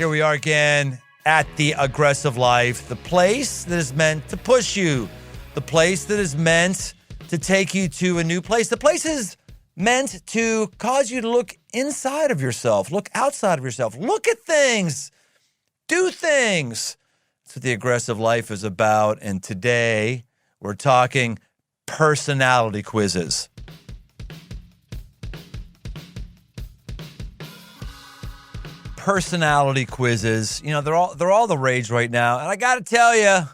Here we are again at the Aggressive Life, the place that is meant to push you, the place that is meant to take you to a new place. The place is meant to cause you to look inside of yourself, look outside of yourself, look at things, do things. That's what the Aggressive Life is about. And today we're talking personality quizzes. Personality quizzes, you know, they're all the rage right now. And I got to tell you,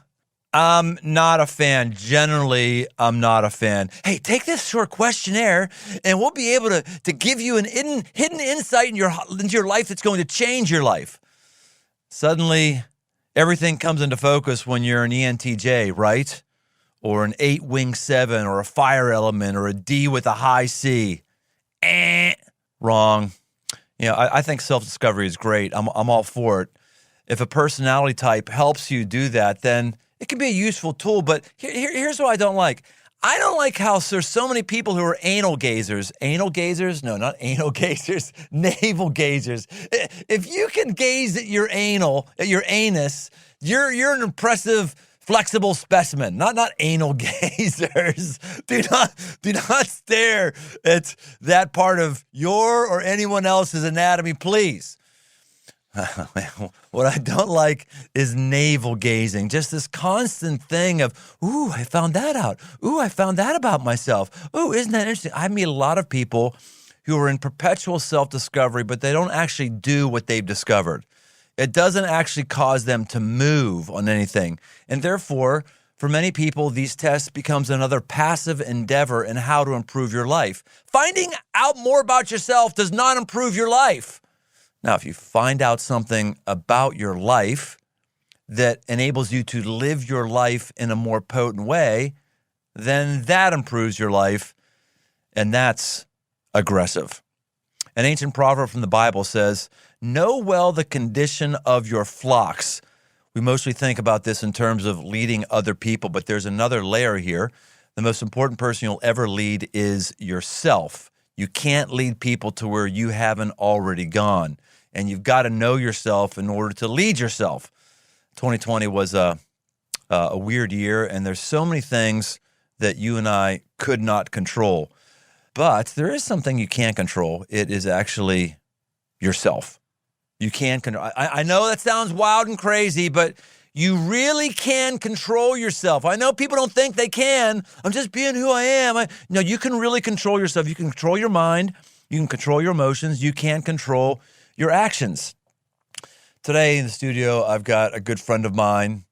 I'm not a fan. Generally, I'm not a fan. Hey, take this short questionnaire and we'll be able to give you an hidden insight into your life that's going to change your life. Suddenly, everything comes into focus when you're an ENTJ, right? Or an 8-wing 7 or a fire element or a D with a high C. Wrong. You know, I think self-discovery is great. I'm all for it. If a personality type helps you do that, then it can be a useful tool. But here's what I don't like. I don't like how there's so many people who are anal gazers. Anal gazers? No, not anal gazers. Navel gazers. If you can gaze at your anus, you're an impressive, flexible specimen. Not anal gazers. Do not stare at that part of your or anyone else's anatomy, please. What I don't like is navel gazing. Just this constant thing of, ooh, I found that out. Ooh, I found that about myself. Ooh, isn't that interesting? I meet a lot of people who are in perpetual self-discovery, but they don't actually do what they've discovered. It doesn't actually cause them to move on anything. And therefore, for many people, these tests becomes another passive endeavor in how to improve your life. Finding out more about yourself does not improve your life. Now, if you find out something about your life that enables you to live your life in a more potent way, then that improves your life, and that's aggressive. An ancient proverb from the Bible says, "Know well the condition of your flocks." We mostly think about this in terms of leading other people, but there's another layer here. The most important person you'll ever lead is yourself. You can't lead people to where you haven't already gone. And you've got to know yourself in order to lead yourself. 2020 was a weird year, and there's so many things that you and I could not control. But there is something you can control. It is actually yourself. You can control. I know that sounds wild and crazy, but you really can control yourself. I know people don't think they can. I'm just being who I am. No, you can really control yourself. You can control your mind. You can control your emotions. You can control your actions. Today in the studio, I've got a good friend of mine.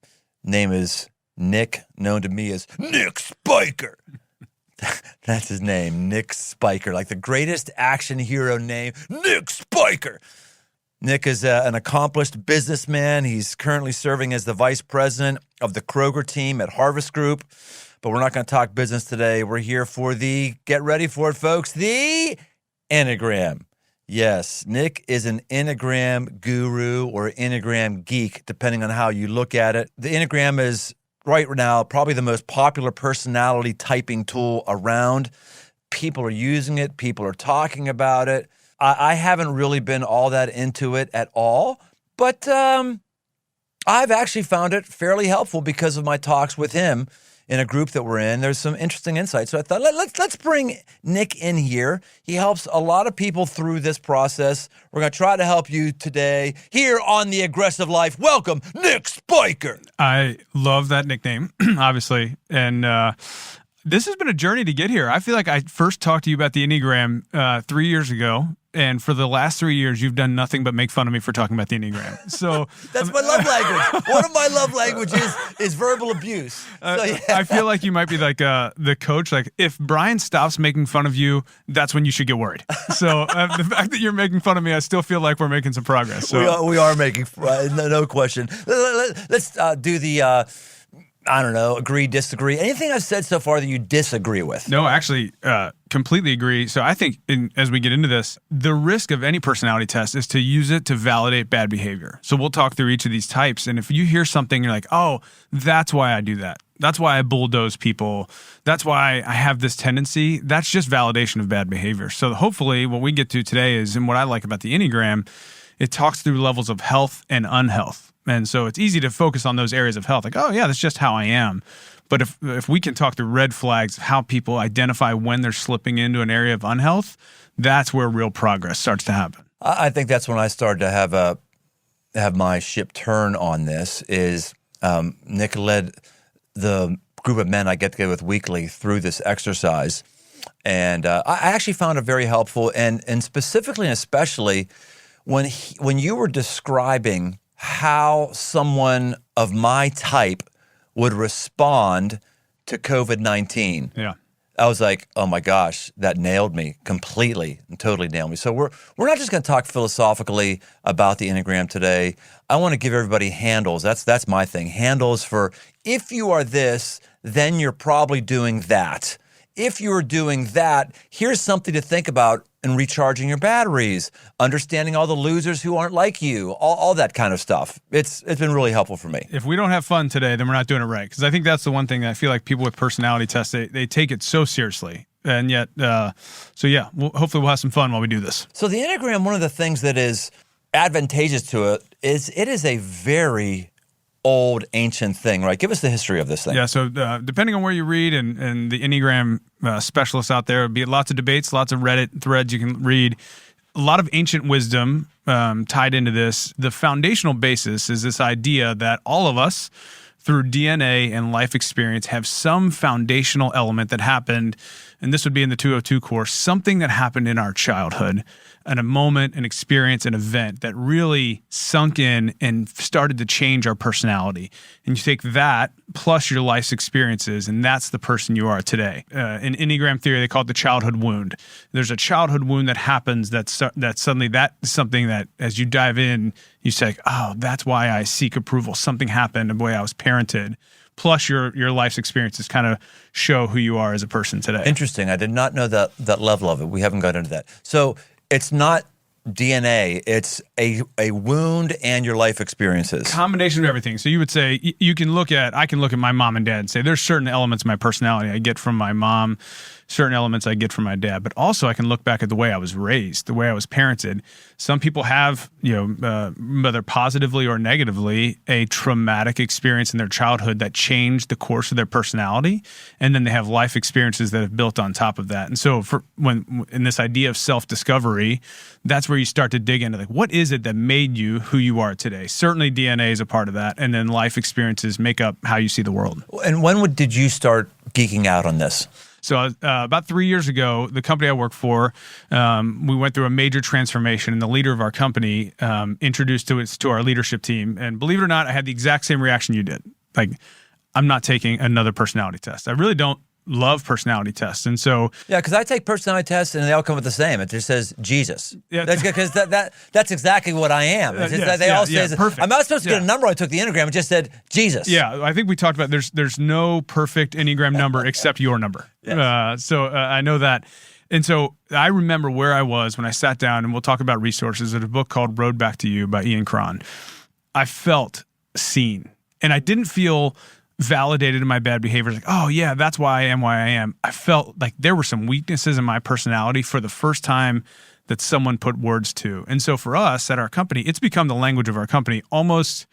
Name is Nick, known to me as Nick Spicher. That's his name, Nick Spicher, like the greatest action hero name, Nick Spicher. Nick is an accomplished businessman. He's currently serving as the vice president of the Kroger team at Harvest Group. But we're not going to talk business today. We're here for get ready for it, folks, the Enneagram. Yes, Nick is an Enneagram guru or Enneagram geek, depending on how you look at it. The Enneagram is, right now, probably the most popular personality typing tool around. People are using it. People are talking about it. I haven't really been all that into it at all, but I've actually found it fairly helpful because of my talks with him in a group that we're in. There's some interesting insights. So I thought, let's bring Nick in here. He helps a lot of people through this process. We're going to try to help you today here on The Aggressive Life. Welcome, Nick Spicher. I love that nickname, obviously. And this has been a journey to get here. I feel like I first talked to you about the Enneagram 3 years ago. And for the last 3 years, you've done nothing but make fun of me for talking about the Enneagram. So that's my love language. One of my love languages is verbal abuse. So, yeah. I feel like you might be like the coach. Like if Brian stops making fun of you, that's when you should get worried. So the fact that you're making fun of me, I still feel like we're making some progress. So we are making no question. Let's do the. I don't know, agree, disagree. Anything I've said so far that you disagree with? No, actually, completely agree. So I think as we get into this, the risk of any personality test is to use it to validate bad behavior. So we'll talk through each of these types. And if you hear something, you're like, oh, that's why I do that. That's why I bulldoze people. That's why I have this tendency. That's just validation of bad behavior. So hopefully what we get to today is, and what I like about the Enneagram, it talks through levels of health and unhealth. And so it's easy to focus on those areas of health, like, oh yeah, that's just how I am. But if we can talk through red flags of how people identify when they're slipping into an area of unhealth, that's where real progress starts to happen. I think that's when I started to have my ship turn on this. Is Nick led the group of men I get together with weekly through this exercise, and I actually found it very helpful, and specifically and especially when you were describing how someone of my type would respond to COVID-19. Yeah. I was like, oh my gosh, that nailed me completely and totally nailed me. So we're not just going to talk philosophically about the Enneagram today. I want to give everybody handles. That's my thing. Handles for if you are this, then you're probably doing that. If you are doing that, here's something to think about in recharging your batteries, understanding all the losers who aren't like you, all that kind of stuff. It's been really helpful for me. If we don't have fun today, then we're not doing it right. Because I think that's the one thing that I feel like people with personality tests, they take it so seriously. And yet, hopefully we'll have some fun while we do this. So the Enneagram, one of the things that is advantageous to it is a very old, ancient thing, right? Give us the history of this thing. Yeah, so depending on where you read and the Enneagram specialists out there, be lots of debates, lots of Reddit threads you can read, a lot of ancient wisdom tied into this. The foundational basis is this idea that all of us, through DNA and life experience, have some foundational element that happened, and this would be in the 202 course, something that happened in our childhood, and a moment, an experience, an event that really sunk in and started to change our personality. And you take that plus your life's experiences, and that's the person you are today. In Enneagram theory, they call it the childhood wound. There's a childhood wound that happens that suddenly that is something that as you dive in, you say, oh, that's why I seek approval. Something happened, the way I was parented. Plus your life's experiences kind of show who you are as a person today. Interesting. I did not know that level of it. We haven't got into that. So it's not DNA, it's a wound and your life experiences. Combination of everything. So you would say, I can look at my mom and dad and say, there's certain elements of my personality I get from my mom, certain elements I get from my dad, but also I can look back at the way I was raised, the way I was parented. Some people have, whether positively or negatively, a traumatic experience in their childhood that changed the course of their personality, and then they have life experiences that have built on top of that. And so in this idea of self-discovery, that's where you start to dig into, like, what is it that made you who you are today? Certainly DNA is a part of that, and then life experiences make up how you see the world. And when did you start geeking out on this? So about 3 years ago, the company I work for, we went through a major transformation, and the leader of our company introduced us to our leadership team. And believe it or not, I had the exact same reaction you did. Like, I'm not taking another personality test. I really don't love personality tests. And so yeah, because I take personality tests and they all come with the same. It just says Jesus. Yeah. That's because that's exactly what I am. It's just that they all say perfect. I'm not supposed to get a number when I took the Enneagram. It just said Jesus. Yeah, I think we talked about there's no perfect Enneagram number except your number. Yes. So I know that. And so I remember where I was when I sat down, and we'll talk about resources. There's a book called Road Back to You by Ian Cron. I felt seen, and I didn't feel validated in my bad behaviors. Like, oh yeah, that's why I am. I felt like there were some weaknesses in my personality for the first time that someone put words to. And so for us at our company, it's become the language of our company almost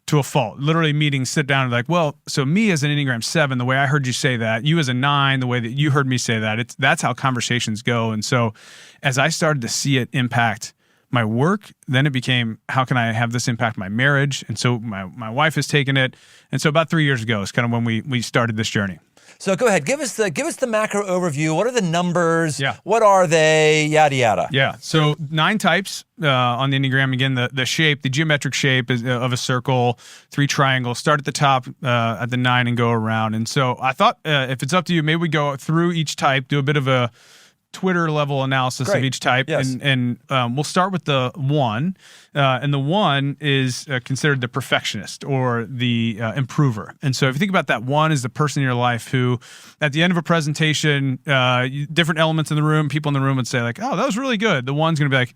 to a fault. Literally meetings, sit down and like, well, so me as an Enneagram 7, the way I heard you say that, you as a 9, the way that you heard me say that, that's how conversations go. And so as I started to see it impact my work, then it became, how can I have this impact my marriage? And so my wife has taken it. And so about 3 years ago is kind of when we started this journey. So go ahead, give us the macro overview. What are the numbers? Yeah. What are they? Yada yada. Yeah. So 9 types on the Enneagram. Again, the shape, the geometric shape is of a circle, 3 triangles. Start at the top at the 9 and go around. And so I thought if it's up to you, maybe we go through each type, do a bit of a Twitter level analysis of each type. Yes. And we'll start with the 1. And the 1 is considered the perfectionist or the improver. And so if you think about that, 1 is the person in your life who, at the end of a presentation, different elements in the room, people in the room would say like, oh, that was really good. The 1's going to be like,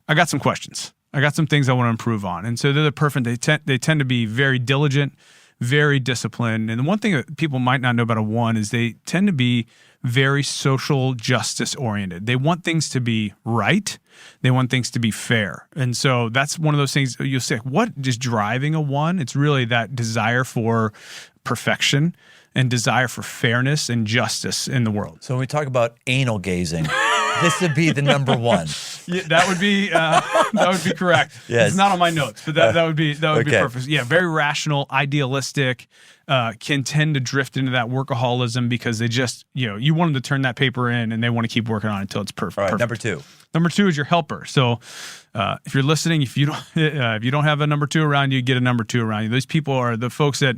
I got some questions. I got some things I want to improve on. And so they're the perfect. They tend to be very diligent, very disciplined. And the one thing that people might not know about a 1 is they tend to be very social justice oriented. They want things to be right. They want things to be fair. And so that's one of those things you'll say, what is driving a 1? It's really that desire for perfection and desire for fairness and justice in the world. So when we talk about anal gazing, this would be the number 1. Yeah, that would be correct. Yes. It's not on my notes, but that would be Okay. perfect. Yeah, very rational, idealistic, can tend to drift into that workaholism because they just, you want them to turn that paper in and they want to keep working on it until it's perfect. All right, perfect. number 2. Number 2 is your helper. So if you're listening, if you don't have a number 2 around you, get a number 2 around you. Those people are the folks that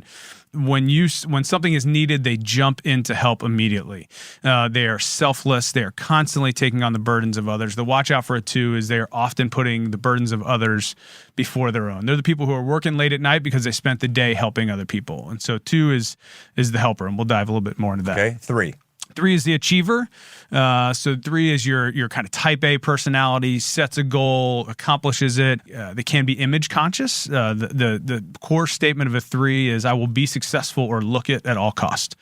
when something is needed, they jump in to help immediately. They are selfless. They are constantly taking on the burdens of others. The watch out for a 2 is they are often putting the burdens of others before their own. They're the people who are working late at night because they spent the day helping other people. And so 2 is the helper, and we'll dive a little bit more into that. Okay, 3. 3 is the achiever. So 3 is your kind of type A personality, sets a goal, accomplishes it. They can be image conscious. The core statement of a 3 is I will be successful or look it at all cost.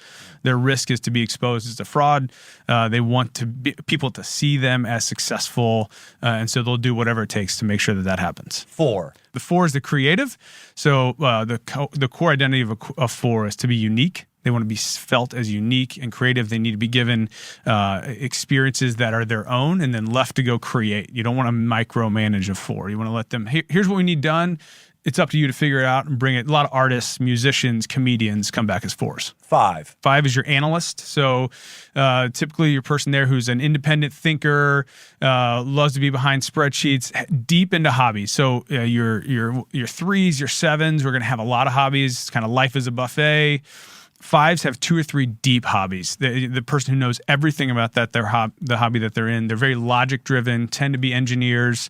Their risk is to be exposed as a fraud. They want people to see them as successful, and so they'll do whatever it takes to make sure that happens. 4. The 4 is the creative. So the core identity of a 4 is to be unique. They want to be felt as unique and creative. They need to be given experiences that are their own and then left to go create. You don't want to micromanage a 4. You want to let them, here's what we need done. It's up to you to figure it out and bring it. A lot of artists, musicians, comedians come back as 4s. 5. 5 is your analyst. So typically your person there who's an independent thinker, loves to be behind spreadsheets, deep into hobbies. So your 3s, your 7s, we're going to have a lot of hobbies. It's kind of life is a buffet. 5s have 2 or 3 deep hobbies. The person who knows everything about that, the hobby that they're in, they're very logic driven, tend to be engineers.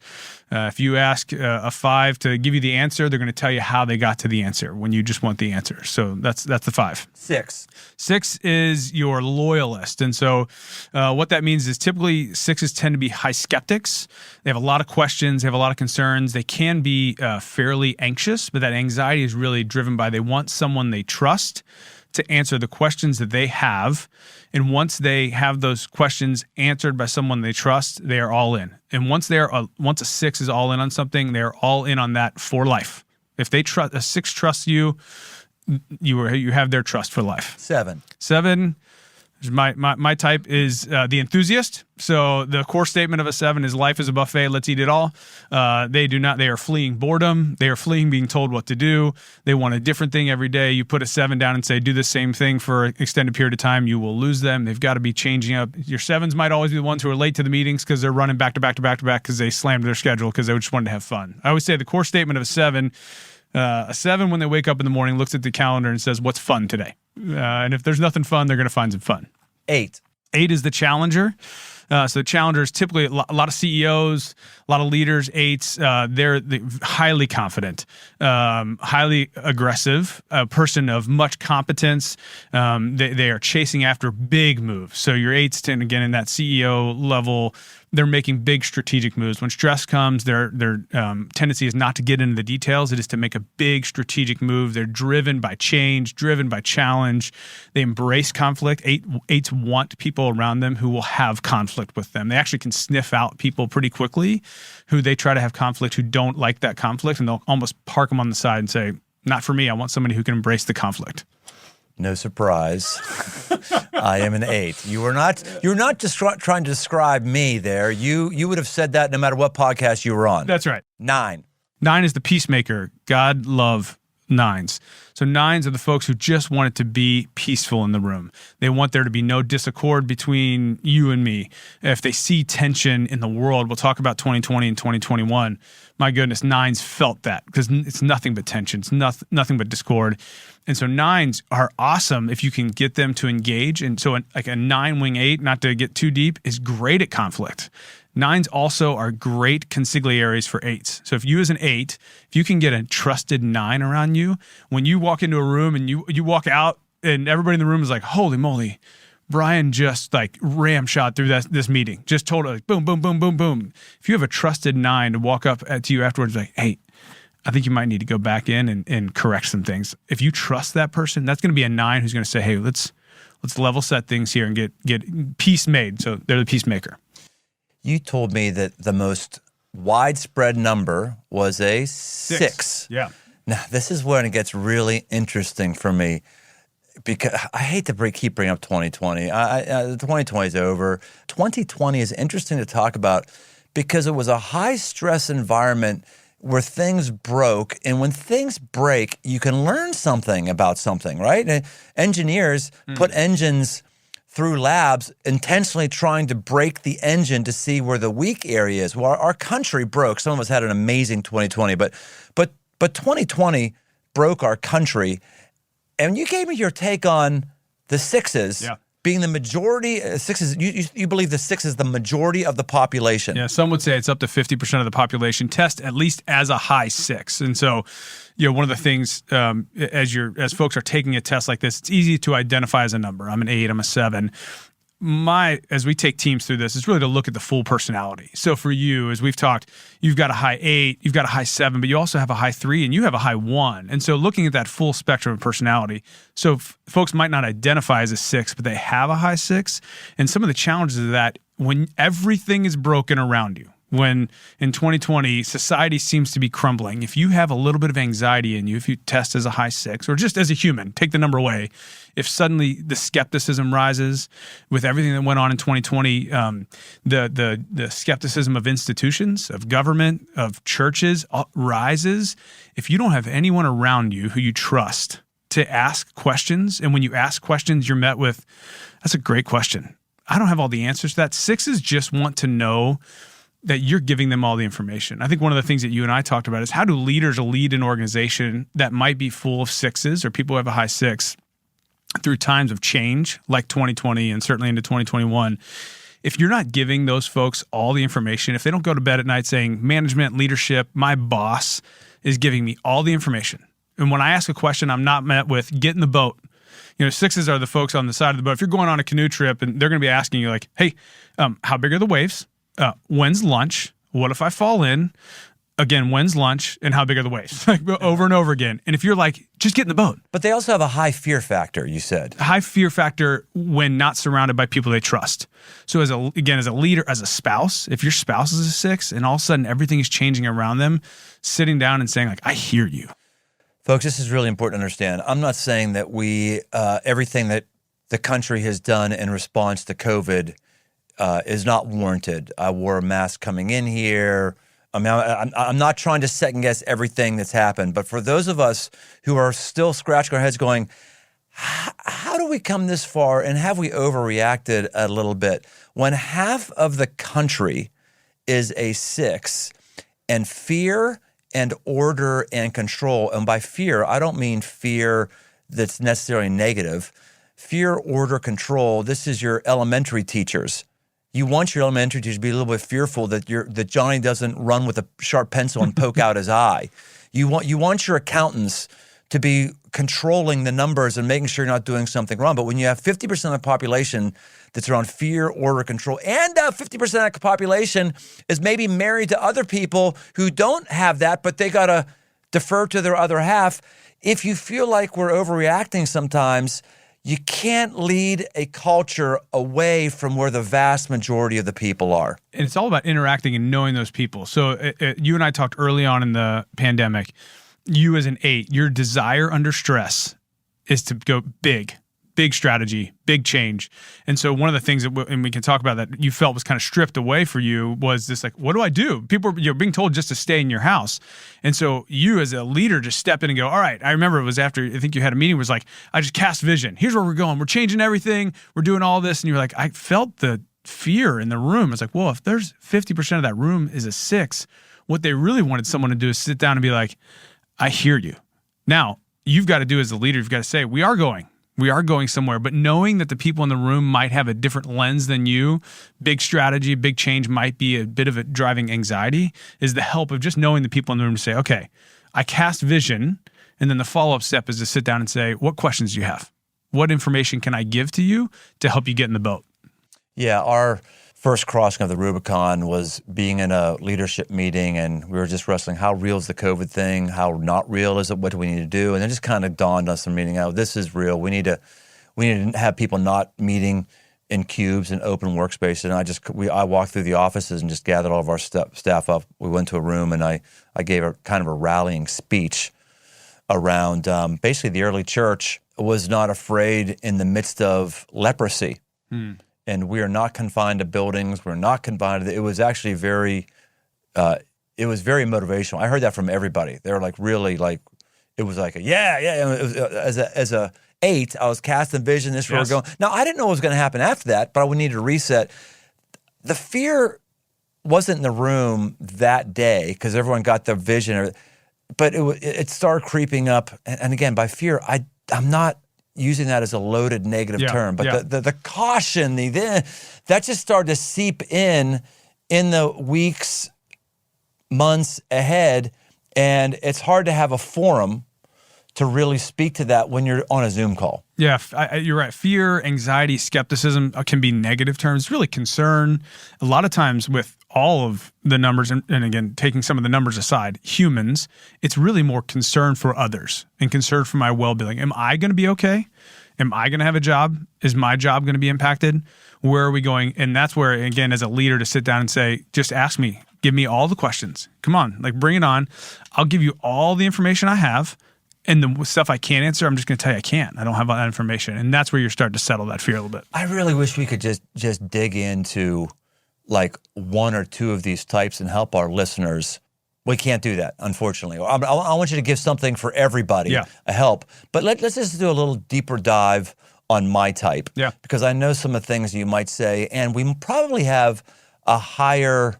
If you ask a 5 to give you the answer, they're going to tell you how they got to the answer when you just want the answer. So that's the 5. 6. 6 is your loyalist. And so what that means is typically 6s tend to be high skeptics. They have a lot of questions. They have a lot of concerns. They can be fairly anxious, but that anxiety is really driven by they want someone they trust to answer the questions that they have. And once they have those questions answered by someone they trust, they are all in. And once a 6 is all in on something, they're all in on that for life. If a 6 trusts you, you have their trust for life. 7. 7, my type is the enthusiast. So the core statement of a 7 is life is a buffet. Let's eat it all. They are fleeing boredom. They are fleeing being told what to do. They want a different thing every day. You put a 7 down and say, do the same thing for an extended period of time. You will lose them. They've got to be changing up. Your 7s might always be the ones who are late to the meetings because they're running back to back to back to back because they slammed their schedule because they just wanted to have fun. I always say the core statement of a 7 when they wake up in the morning looks at the calendar and says, what's fun today? And if there's nothing fun, they're going to find some fun. 8. 8 is the challenger. So the challenger is typically a lot of CEOs, a lot of leaders. 8s, they're highly confident, highly aggressive, a person of much competence. They are chasing after big moves. So your 8s tend, again, in that CEO level, they're making big strategic moves. When stress comes, their tendency is not to get into the details. It is to make a big strategic move. They're driven by change, driven by challenge. They embrace conflict. 8s want people around them who will have conflict with them. They actually can sniff out people pretty quickly who they try to have conflict, who don't like that conflict, and they'll almost park them on the side and say, not for me. I want somebody who can embrace the conflict. No surprise. I am an 8. You're not just trying to describe me there. You would have said that no matter what podcast you were on. That's right. 9. 9 is the peacemaker. God love 9s. So 9s are the folks who just want it to be peaceful in the room. They want there to be no discord between you and me. If they see tension in the world, we'll talk about 2020 and 2021. My goodness, 9s felt that because it's nothing but tension. It's nothing but discord. And so 9s are awesome if you can get them to engage. And so like a 9-wing 8, not to get too deep, is great at conflict. 9s also are great consigliaries for 8s. So if you as an 8, if you can get a trusted 9 around you, when you walk into a room and you walk out and everybody in the room is like, holy moly, Brian just like ram shot through this meeting. Just told her like, boom, boom, boom, boom, boom. If you have a trusted 9 to walk up to you afterwards like, hey, I think you might need to go back in and correct some things. If you trust that person, that's going to be a 9 who's going to say, hey, let's level set things here and get peace made. So they're the peacemaker. You told me that the most widespread number was a 6. Yeah. Now, this is when it gets really interesting for me, because I hate to keep bringing up 2020. 2020 is over. 2020 is interesting to talk about because it was a high-stress environment where things broke. And when things break, you can learn something about something, right? And engineers put engines through labs intentionally trying to break the engine to see where the weak area is. Well, our country broke. Some of us had an amazing 2020, but 2020 broke our country. And you gave me your take on the 6s being the majority. 6s, you believe the 6 is the majority of the population. Yeah, some would say it's up to 50% of the population test at least as a high 6. And so, one of the things as folks are taking a test like this, it's easy to identify as a number. I'm an 8, I'm a 7. As we take teams through this, it's really to look at the full personality. So for you, as we've talked, you've got a high 8, you've got a high 7, but you also have a high 3 and you have a high 1. And so looking at that full spectrum of personality, so folks might not identify as a 6, but they have a high 6. And some of the challenges of that, when everything is broken around you, when in 2020, society seems to be crumbling, if you have a little bit of anxiety in you, if you test as a high 6, or just as a human, take the number away, if suddenly the skepticism rises with everything that went on in 2020, the skepticism of institutions, of government, of churches rises, if you don't have anyone around you who you trust to ask questions, and when you ask questions, you're met with, that's a great question. I don't have all the answers to that. 6s just want to know that you're giving them all the information. I think one of the things that you and I talked about is how do leaders lead an organization that might be full of 6s or people who have a high 6 through times of change like 2020 and certainly into 2021. If you're not giving those folks all the information, if they don't go to bed at night saying management, leadership, my boss is giving me all the information. And when I ask a question, I'm not met with get in the boat. 6s are the folks on the side of the boat. If you're going on a canoe trip and they're going to be asking you like, hey, how big are the waves? When's lunch? What if I fall in? Again, when's lunch? And how big are the waves? Over and over again. And if you're like, just get in the boat. But they also have a high fear factor, you said. High fear factor when not surrounded by people they trust. So as a leader, as a spouse, if your spouse is a 6 and all of a sudden everything is changing around them, sitting down and saying like, I hear you. Folks, this is really important to understand. I'm not saying that everything that the country has done in response to COVID is not warranted. I wore a mask coming in here. I mean, I'm not trying to second guess everything that's happened, but for those of us who are still scratching our heads going, how do we come this far and have we overreacted a little bit? When half of the country is a 6 and fear and order and control, and by fear, I don't mean fear that's necessarily negative. Fear, order, control, this is your elementary teachers. You want your elementary teacher to be a little bit fearful that Johnny doesn't run with a sharp pencil and poke out his eye. You want your accountants to be controlling the numbers and making sure you're not doing something wrong. But when you have 50% of the population that's around fear, order, control, and 50% of the population is maybe married to other people who don't have that, but they got to defer to their other half. If you feel like we're overreacting sometimes, you can't lead a culture away from where the vast majority of the people are. And it's all about interacting and knowing those people. So you and I talked early on in the pandemic. You as an 8, your desire under stress is to go big strategy, big change. And so one of the things and we can talk about that you felt was kind of stripped away for you was this like, what do I do? People are being told just to stay in your house. And so you as a leader just step in and go, all right. I remember it was after, I think you had a meeting, was like, I just cast vision. Here's where we're going. We're changing everything. We're doing all this. And you're like, I felt the fear in the room. It's like, well, if there's 50% of that room is a 6, what they really wanted someone to do is sit down and be like, I hear you. Now, you've got to do as the leader, you've got to say, we are going somewhere, but knowing that the people in the room might have a different lens than you, big strategy, big change might be a bit of a driving anxiety, is the help of just knowing the people in the room to say, okay, I cast vision. And then the follow-up step is to sit down and say, what questions do you have? What information can I give to you to help you get in the boat? Yeah, our first crossing of the Rubicon was being in a leadership meeting, and we were just wrestling, how real is the COVID thing? How not real is it? What do we need to do? And it just kind of dawned on us in the meeting, oh, this is real. We need to have people not meeting in cubes and open workspaces. And I walked through the offices and just gathered all of our staff up. We went to a room, and I gave a kind of a rallying speech around basically the early church was not afraid in the midst of leprosy. And we are not confined to buildings. We're not confined to it was actually very motivational. I heard that from everybody. They were like, really, like, it was like, it was, as a 8, I was casting vision. This is where we're going. Now, I didn't know what was going to happen after that, but I would need to reset. The fear wasn't in the room that day because everyone got the vision, but it started creeping up. And again, by fear, I'm not using that as a loaded negative term, but the caution, that just started to seep in the weeks, months ahead, and it's hard to have a forum to really speak to that when you're on a Zoom call. Yeah, you're right. Fear, anxiety, skepticism can be negative terms. It's really concern. A lot of times with all of the numbers, and again, taking some of the numbers aside, humans, it's really more concern for others and concern for my well-being. Am I going to be okay? Am I going to have a job? Is my job going to be impacted? Where are we going? And that's where, again, as a leader, to sit down and say, just ask me. Give me all the questions. Come on, like bring it on. I'll give you all the information I have. And the stuff I can't answer, I'm just going to tell you I can't. I don't have that information. And that's where you're starting to settle that fear a little bit. I really wish we could just dig into like 1 or 2 of these types and help our listeners. We can't do that, unfortunately. I want you to give something for everybody, a help. But let's just do a little deeper dive on my type. Yeah. Because I know some of the things you might say, and we probably have a higher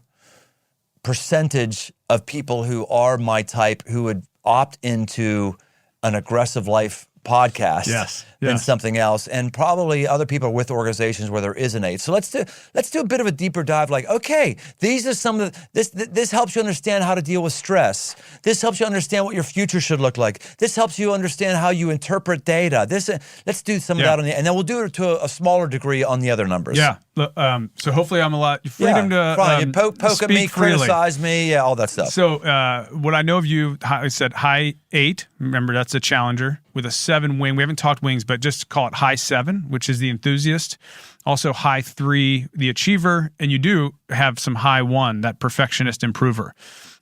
percentage of people who are my type who would opt into an aggressive life podcast than something else, and probably other people are with organizations where there is an 8. So let's do a bit of a deeper dive. Like, okay, these are some of this helps you understand how to deal with stress. This helps you understand what your future should look like. This helps you understand how you interpret data. Let's do some of that and then we'll do it to a smaller degree on the other numbers. Yeah. So hopefully I'm allowed freedom to poke at me, freely. criticize me, all that stuff. So what I know of you, I said high 8. Remember, that's a challenger with a 7 wing. We haven't talked wings, but just call it high 7, which is the enthusiast. Also high 3, the achiever. And you do have some high 1, that perfectionist improver.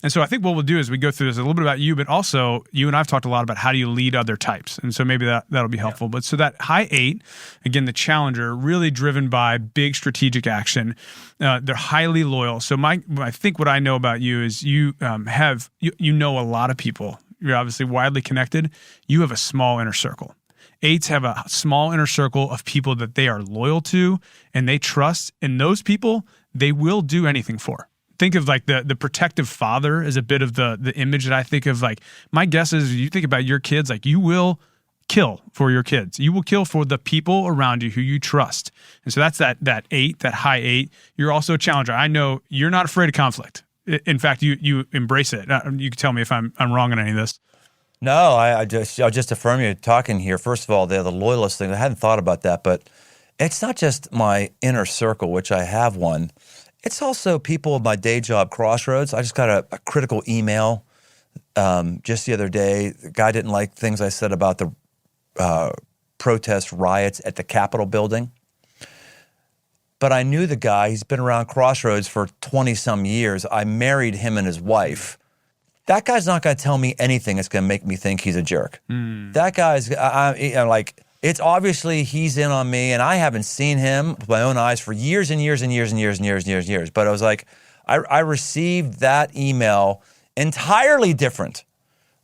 And so I think what we'll do is we go through this a little bit about you, but also you and I have talked a lot about how do you lead other types. And so maybe that'll be helpful. But so that high 8, again, the challenger, really driven by big strategic action. They're highly loyal. So I think what I know about you is you know a lot of people. You're obviously widely connected. You have a small inner circle. 8s have a small inner circle of people that they are loyal to and they trust. And those people, they will do anything for. Think of like the protective father as a bit of the image that I think of. Like, my guess is you think about your kids, like you will kill for your kids. You will kill for the people around you who you trust. And so that's that 8, that high 8. You're also a challenger. I know you're not afraid of conflict. In fact, you embrace it. You can tell me if I'm wrong on any of this. No, I'll just affirm you talking here. First of all, the loyalist thing, I hadn't thought about that, but it's not just my inner circle, which I have one. It's also people of my day job, Crossroads. I just got a critical email just the other day. The guy didn't like things I said about the protest riots at the Capitol building. But I knew the guy. He's been around Crossroads for 20-some years. I married him and his wife. That guy's not going to tell me anything that's going to make me think he's a jerk. That guy's like, it's obviously he's in on me, and I haven't seen him with my own eyes for years and years and years and years and years and years and years. But I was like, I received that email entirely different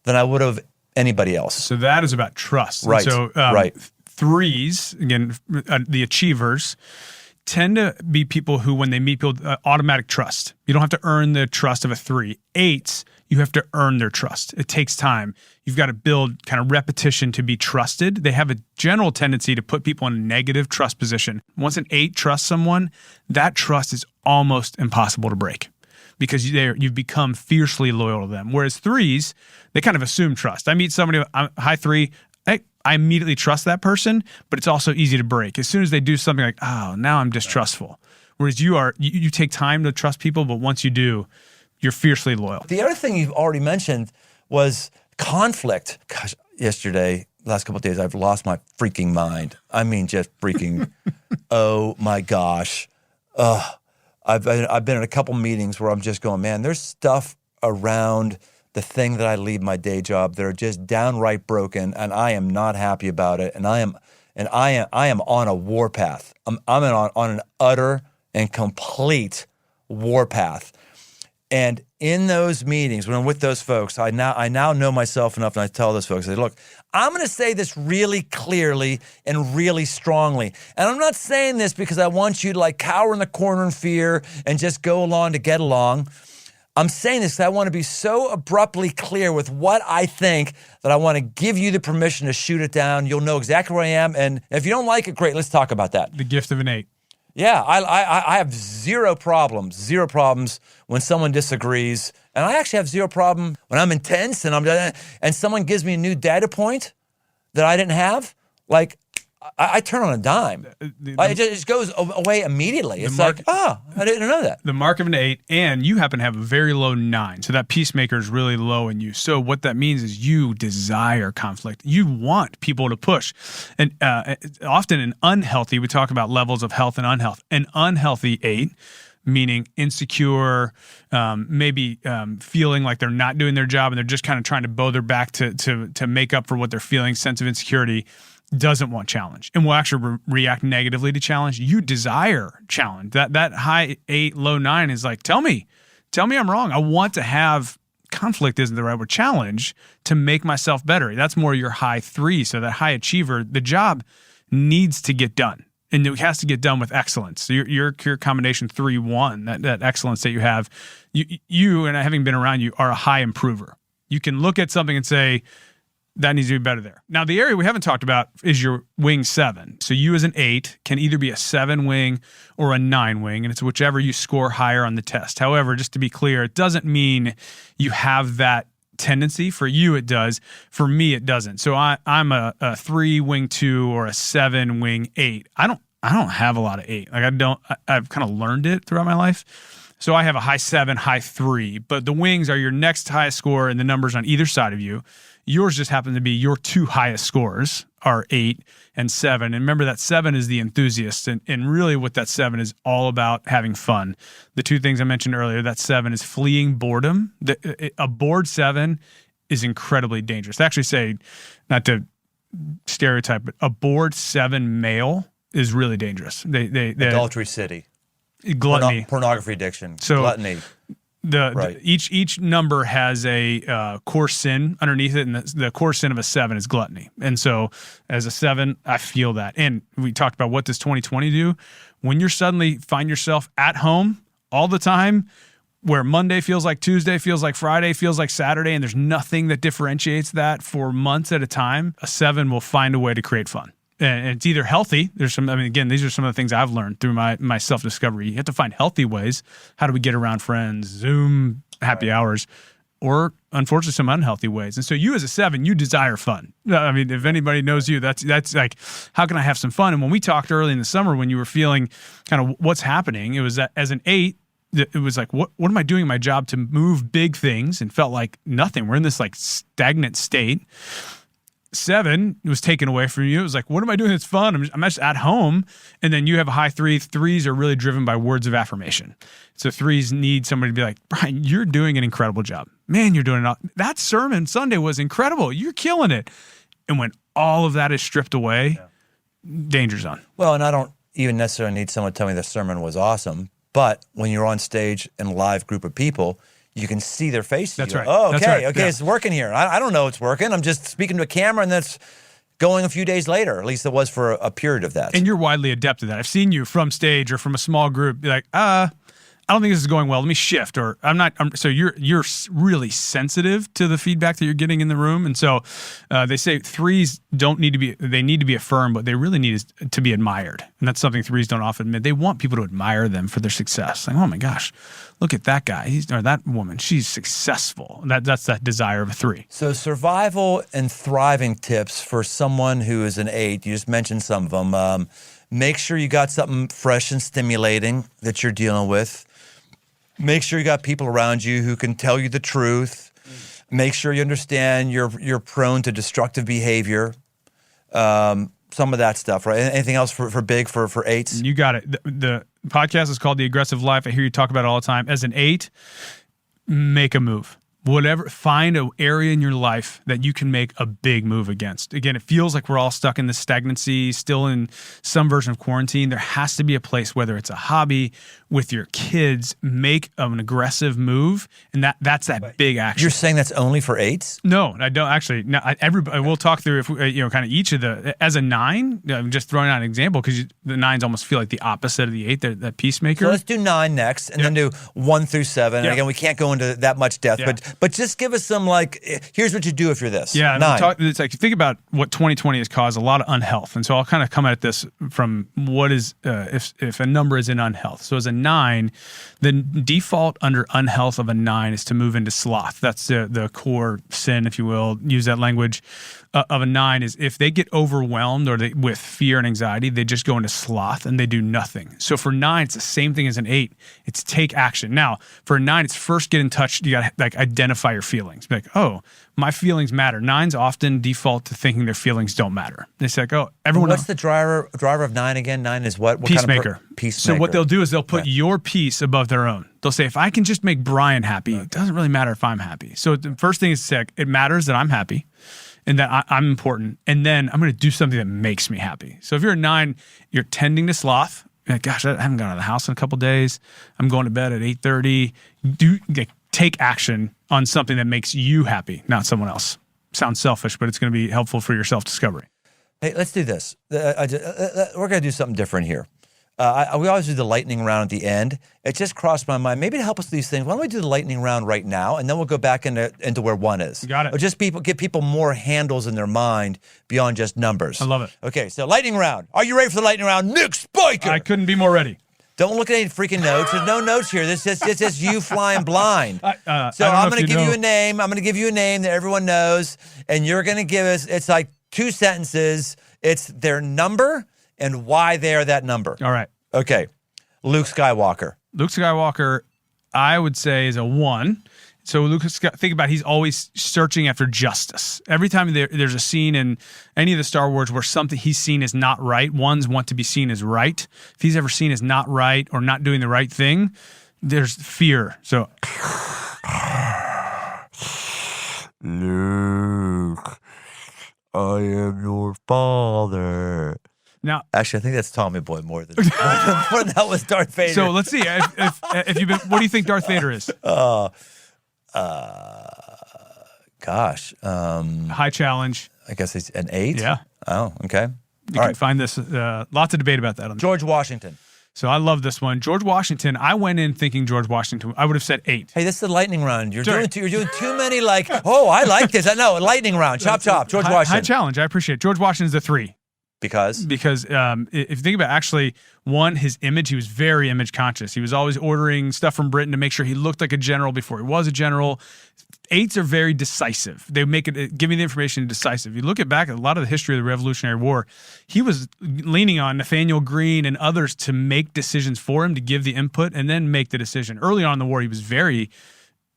than I would have anybody else. So that is about trust. Right. And so, right. 3s, again, the achievers, tend to be people who, when they meet people, automatic trust. You don't have to earn the trust of a 3. 8s, you have to earn their trust. It takes time. You've got to build kind of repetition to be trusted. They have a general tendency to put people in a negative trust position. Once an 8 trusts someone, that trust is almost impossible to break because you've become fiercely loyal to them. Whereas 3s, they kind of assume trust. I meet somebody, I'm high 3, I immediately trust that person, but it's also easy to break. As soon as they do something like, oh, now I'm distrustful. Whereas you take time to trust people, but once you do, you're fiercely loyal. The other thing you've already mentioned was conflict. Gosh, yesterday, last couple of days, I've lost my freaking mind. I mean, just freaking, oh my gosh. I've been in a couple meetings where I'm just going, man, there's stuff around the thing that I leave my day job that are just downright broken, and I am not happy about it. And I am on a warpath. I'm on an utter and complete warpath. And in those meetings, when I'm with those folks, I now know myself enough, and I tell those folks, I say, look, I'm going to say this really clearly and really strongly. And I'm not saying this because I want you to like cower in the corner in fear and just go along to get along. I'm saying this because I want to be so abruptly clear with what I think that I want to give you the permission to shoot it down. You'll know exactly where I am. And if you don't like it, great, let's talk about that. The gift of an 8. Yeah, I have zero problems when someone disagrees. And I actually have zero problem when I'm intense and someone gives me a new data point that I didn't have. Like, I turn on a dime. It just goes away immediately. It's I didn't know that. The mark of an 8, and you happen to have a very low 9. So that peacemaker is really low in you. So what that means is you desire conflict. You want people to push. And often in unhealthy, we talk about levels of health and unhealth. An unhealthy 8, meaning insecure, maybe feeling like they're not doing their job and they're just kind of trying to bow their back to make up for what they're feeling, sense of insecurity, doesn't want challenge and will actually react negatively to challenge. You desire challenge. That high 8, low 9 is like, tell me I'm wrong. I want to have conflict, isn't the right word, challenge to make myself better. That's more your high 3. So that high achiever, the job needs to get done. And it has to get done with excellence. So your combination 3-1, that excellence that you have, you and having been around you are a high improver. You can look at something and say, that needs to be better there. Now, the area we haven't talked about is your wing 7. So you as an 8 can either be a 7 wing or a 9 wing, and it's whichever you score higher on the test. However, just to be clear, it doesn't mean you have that tendency. For you, it does. For me, it doesn't. So I'm a 3 wing 2 or a 7 wing 8. I don't have a lot of 8. Like I've kind of learned it throughout my life. So I have a high 7, high 3, but the wings are your next highest score and the numbers on either side of you. Yours just happen to be your 2 highest scores are 8 and 7. And remember that 7 is the enthusiast. And really what that 7 is all about having fun. The 2 things I mentioned earlier, that 7 is fleeing boredom. A bored 7 is incredibly dangerous. They actually say, not to stereotype, but a bored 7 male is really dangerous. They Adultery city. Gluttony. Pornography addiction. So, gluttony. Each number has a core sin underneath it, and the core sin of a 7 is gluttony. And so, as a 7, I feel that. And we talked about what does 2020 do? When you suddenly find yourself at home all the time, where Monday feels like Tuesday, feels like Friday, feels like Saturday, and there's nothing that differentiates that for months at a time, a 7 will find a way to create fun. And it's either healthy. Again, these are some of the things I've learned through my self-discovery. You have to find healthy ways. How do we get around friends, Zoom, happy hours, or unfortunately some unhealthy ways. And so you as a 7, you desire fun. I mean, if anybody knows you, that's like, how can I have some fun? And when we talked early in the summer, when you were feeling kind of what's happening, it was that as an 8, it was like, what am I doing in my job to move big things? And felt like nothing. We're in this like stagnant state. 7 was taken away from you. It was like, what am I doing that's fun? I'm just at home. And then you have a high 3. 3s are really driven by words of affirmation. So 3s need somebody to be like, Brian, you're doing an incredible job. Man, you're doing it. That sermon Sunday was incredible. You're killing it. And when all of that is stripped away, danger zone. Well, and I don't even necessarily need someone to tell me the sermon was awesome. But when you're on stage in a live group of people, you can see their faces. That's right. Oh, okay, that's right. okay, yeah. It's working here. I don't know it's working. I'm just speaking to a camera, and that's going a few days later. At least it was for a period of that. And you're widely adept at that. I've seen you from stage or from a small group be like, I don't think this is going well. Let me shift. Or so you're really sensitive to the feedback that you're getting in the room. And so they say 3s they need to be affirmed, but they really need to be admired. And that's something 3s don't often admit. They want people to admire them for their success. Like, oh my gosh, look at that guy. Or that woman. She's successful. That's that desire of a 3. So survival and thriving tips for someone who is an 8. You just mentioned some of them. Make sure you got something fresh and stimulating that you're dealing with. Make sure you got people around you who can tell you the truth. Make sure you understand you're prone to destructive behavior. Some of that stuff, right? Anything else for 8s? You got it. The podcast is called The Aggressive Life. I hear you talk about it all the time. As an 8, make a move. Whatever, find an area in your life that you can make a big move against. Again, it feels like we're all stuck in this stagnancy, still in some version of quarantine. There has to be a place, whether it's a hobby, with your kids, make an aggressive move, and that's that big action. You're saying that's only for 8s? No, I don't actually. No, everybody. We'll talk through if kind of each of the. As a 9, I'm just throwing out an example because the 9s almost feel like the opposite of the 8. They're that peacemaker. So let's do 9 next, and then do 1 through 7. And again, we can't go into that much depth, but just give us some here's what you do if you're this. Yeah, 9. It's like, think about what 2020 has caused, a lot of unhealth, and so I'll kind of come at this from what is if a number is in unhealth. So as a 9. The default under unhealth of a 9 is to move into sloth. That's the core sin, if you will, use that language of a 9 is if they get overwhelmed or with fear and anxiety, they just go into sloth and they do nothing. So for 9, it's the same thing as an 8. It's take action. Now, for a 9, it's first get in touch. You got to identify your feelings. Be like, oh, my feelings matter. 9s often default to thinking their feelings don't matter. They say, like, oh, everyone. What's the driver of 9 again? 9 is what? Peacemaker. Peacemaker. So what they'll do is they'll put your peace above their own. They'll say, if I can just make Brian happy, it doesn't really matter if I'm happy. So the first thing is to say, it matters that I'm happy and that I'm important. And then I'm going to do something that makes me happy. So if you're a 9, you're tending to sloth. You're like, gosh, I haven't gone out of the house in a couple of days. I'm going to bed at 8:30. Take action on something that makes you happy, not someone else. Sounds selfish, but it's going to be helpful for your self-discovery. Hey, let's do this. We're going to do something different here. We always do the lightning round at the end. It just crossed my mind. Maybe to help us with these things, why don't we do the lightning round right now, and then we'll go back into where 1 is. Got it. Or just give people more handles in their mind beyond just numbers. I love it. Okay, so lightning round. Are you ready for the lightning round? Nick Spicher! I couldn't be more ready. Don't look at any freaking notes. There's no notes here. This is just you flying blind. So I'm going to give you a name. I'm going to give you a name that everyone knows, and you're going to give us, it's like 2 sentences. It's their number and why they are that number. All right. Okay. Luke Skywalker. Luke Skywalker, I would say, is a 1. So think about he's always searching after justice. Every time there's a scene in any of the Star Wars where something he's seen as not right, 1s want to be seen as right. If he's ever seen as not right or not doing the right thing, there's fear. So Luke, I am your father. Now, actually, I think that's Tommy Boy more than that was Darth Vader. So let's see. If you've been, what do you think Darth Vader is? Gosh. High challenge. I guess he's an 8? Yeah. Oh, okay. You can find this, lots of debate about that. George Washington. So I love this one. George Washington, I went in thinking George Washington, I would have said 8. Hey, this is the lightning round. You're doing too many I like this. No, lightning round. Chop, chop. George Washington. High challenge. I appreciate it. George Washington's a 3. Because if you think about actually, 1, his image, he was very image conscious. He was always ordering stuff from Britain to make sure he looked like a general before he was a general. 8s are very decisive. They make it, give me the information decisive. You look back at a lot of the history of the Revolutionary War, he was leaning on Nathaniel Greene and others to make decisions for him, to give the input and then make the decision. Early on in the war, he was very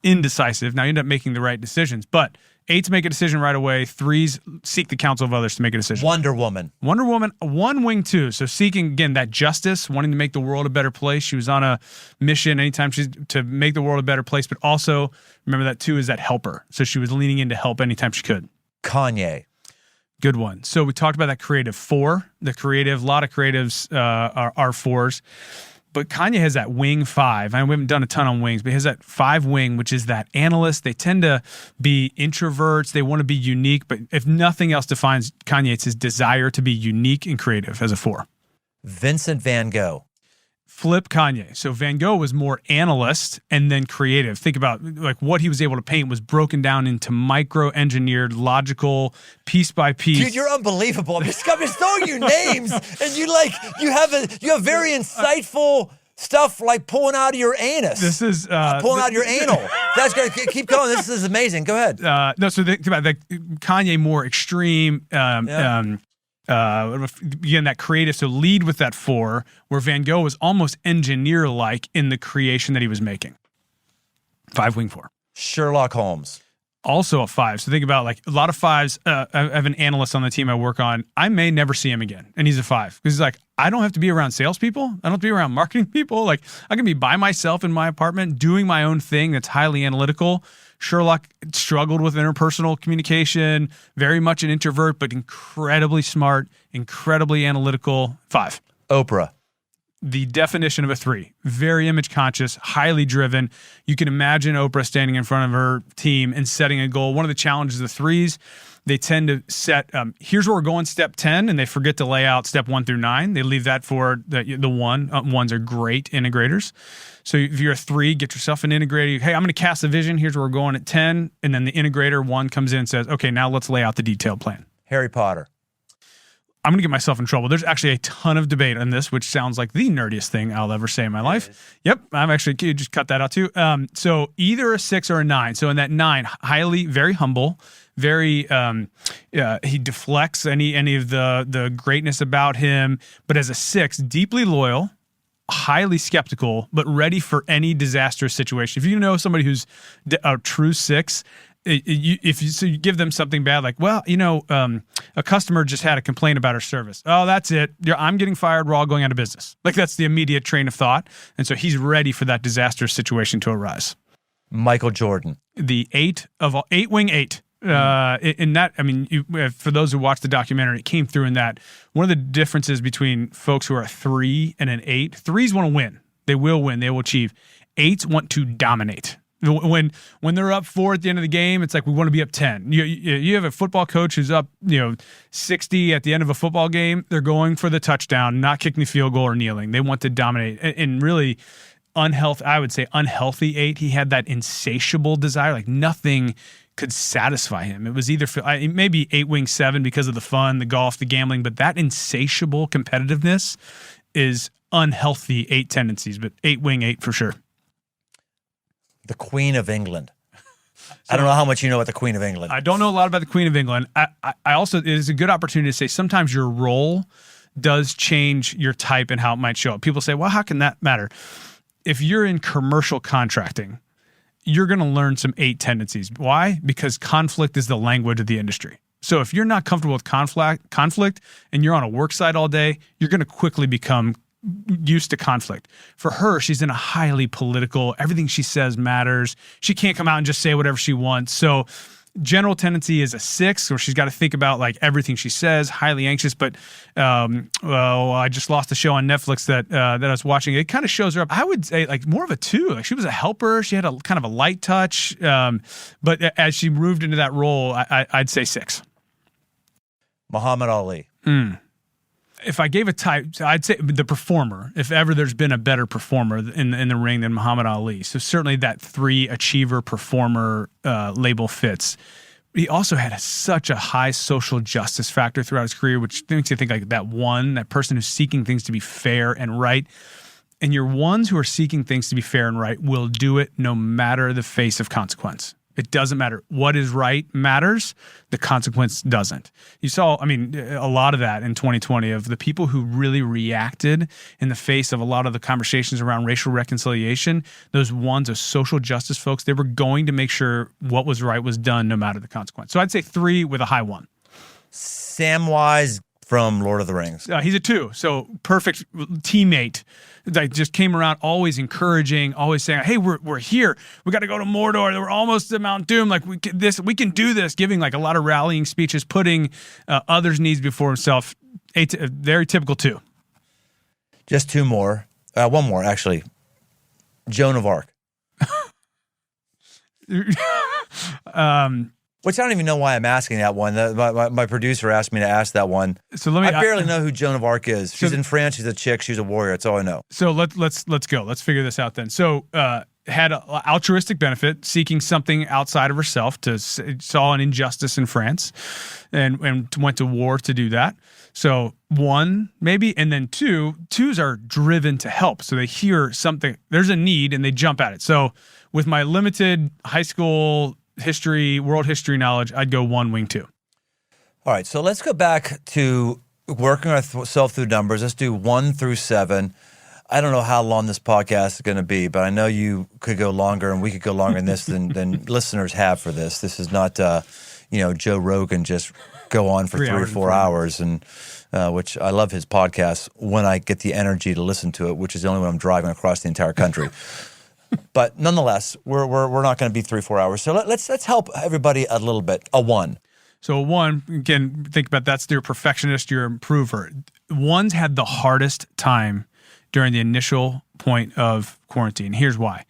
indecisive. Now, he ended up making the right decisions, but 8s make a decision right away. 3s seek the counsel of others to make a decision. Wonder Woman, 1 wing 2. So seeking, again, that justice, wanting to make the world a better place. She was on a mission anytime she's to make the world a better place, but also remember that 2 is that helper. So she was leaning in to help anytime she could. Kanye. Good one. So we talked about that creative 4. The creative, a lot of creatives are 4s. But Kanye has that wing 5. We haven't done a ton on wings, but he has that 5 wing, which is that analyst. They tend to be introverts. They want to be unique. But if nothing else defines Kanye, it's his desire to be unique and creative as a 4. Vincent Van Gogh. Flip Kanye. So Van Gogh was more analyst and then creative. Think about what he was able to paint was broken down into micro-engineered, logical, piece by piece. Dude, you're unbelievable. I'm just throwing you names, and you have very insightful stuff like pulling out of your anus. This is pulling out of your anal. That's gonna keep going. This is amazing. Go ahead. So think about Kanye more extreme. Again, that creative, so lead with that 4, where Van Gogh was almost engineer-like in the creation that he was making. 5 wing 4. Sherlock Holmes. Also a 5. So think about like a lot of 5s. I have an analyst on the team I work on. I may never see him again. And he's a 5. Because he's like, I don't have to be around salespeople. I don't have to be around marketing people. Like I can be by myself in my apartment doing my own thing that's highly analytical. Sherlock struggled with interpersonal communication, very much an introvert, but incredibly smart, incredibly analytical. 5. Oprah. The definition of a 3, very image conscious, highly driven. You can imagine Oprah standing in front of her team and setting a goal. One of the challenges of the 3s, they tend to set, here's where we're going, step 10, and they forget to lay out step 1 through 9. They leave that for the 1. 1s are great integrators. So if you're a 3, get yourself an integrator. Hey, I'm going to cast a vision. Here's where we're going at 10. And then the integrator 1 comes in and says, okay, now let's lay out the detailed plan. Harry Potter. I'm going to get myself in trouble. There's actually a ton of debate on this, which sounds like the nerdiest thing I'll ever say in my life. Yep, I'm actually, you just cut that out too. So either a 6 or a 9. So in that 9, very humble, very, he deflects any of the greatness about him. But as a 6, deeply loyal, highly skeptical, but ready for any disastrous situation. If you know somebody who's a true 6, if you give them something bad, like, well, a customer just had a complaint about our service. Oh, that's it. I'm getting fired. We're all going out of business. Like that's the immediate train of thought. And so he's ready for that disastrous situation to arise. Michael Jordan. The 8 wing 8. In that, I mean, for those who watched the documentary, it came through in that one of the differences between folks who are a 3 and an 8, 3s want to win. They will win. They will achieve. 8s want to dominate. When they're up 4 at the end of the game, it's like we want to be up 10. You have a football coach who's up 60 at the end of a football game. They're going for the touchdown, not kicking the field goal or kneeling. They want to dominate. And really unhealthy 8. He had that insatiable desire, like nothing could satisfy him. It was either maybe 8 wing 7 because of the fun, the golf, the gambling, but that insatiable competitiveness is unhealthy 8 tendencies. But 8 wing 8 for sure. The Queen of England. I don't know how much you know about the Queen of England. I don't know a lot about the Queen of England. I also, it is a good opportunity to say sometimes your role does change your type and how it might show up. People say, well, how can that matter? If you're in commercial contracting, you're going to learn some 8 tendencies. Why? Because conflict is the language of the industry. So if you're not comfortable with conflict and you're on a work site all day, you're going to quickly become used to conflict. For her, she's in a highly political, everything she says matters. She can't come out and just say whatever she wants. So general tendency is a 6, where she's got to think about like everything she says, highly anxious. But I just lost a show on Netflix that I was watching. It kind of shows her up. I would say like more of a 2. Like she was a helper. She had a kind of a light touch. But as she moved into that role, I'd say 6. Muhammad Ali. If I gave a type, I'd say the performer, if ever there's been a better performer in the ring than Muhammad Ali. So certainly that 3 achiever performer label fits. He also had such a high social justice factor throughout his career, which makes you think like that person who's seeking things to be fair and right. And your ones who are seeking things to be fair and right will do it no matter the face of consequence. It doesn't matter. What is right matters. The consequence doesn't. You saw, a lot of that in 2020 of the people who really reacted in the face of a lot of the conversations around racial reconciliation. Those ones of social justice folks, they were going to make sure what was right was done no matter the consequence. So I'd say 3 with a high 1. Samwise from Lord of the Rings. He's a 2. So perfect teammate. That just came around, always encouraging, always saying, "Hey, we're here. We got to go to Mordor. We're almost to Mount Doom. Like we can do this." Giving like a lot of rallying speeches, putting others' needs before himself. A very typical 2. Just 2 more. One more actually. Joan of Arc. Which I don't even know why I'm asking that one. My producer asked me to ask that one. So I barely know who Joan of Arc is. She's in France. She's a chick. She's a warrior. That's all I know. So let's go. Let's figure this out then. So had an altruistic benefit, seeking something outside of herself. Saw an injustice in France, and went to war to do that. So 1 maybe, and then 2s are driven to help. So they hear something. There's a need, and they jump at it. So with my limited high school world history knowledge, I'd go 1 wing 2. All right, so let's go back to working ourselves through numbers. Let's do 1 through 7. I don't know how long this podcast is going to be, but I know you could go longer, and we could go longer than this than listeners have for this. This is not, Joe Rogan just go on for 3 or 4 hours, and which I love his podcast when I get the energy to listen to it, which is the only when I'm driving across the entire country. But nonetheless, we're not going to be 3 or 4 hours. So let's help everybody a little bit. A 1. So a 1, again, think about that's your perfectionist, your improver. 1s had the hardest time during the initial point of quarantine. Here's why.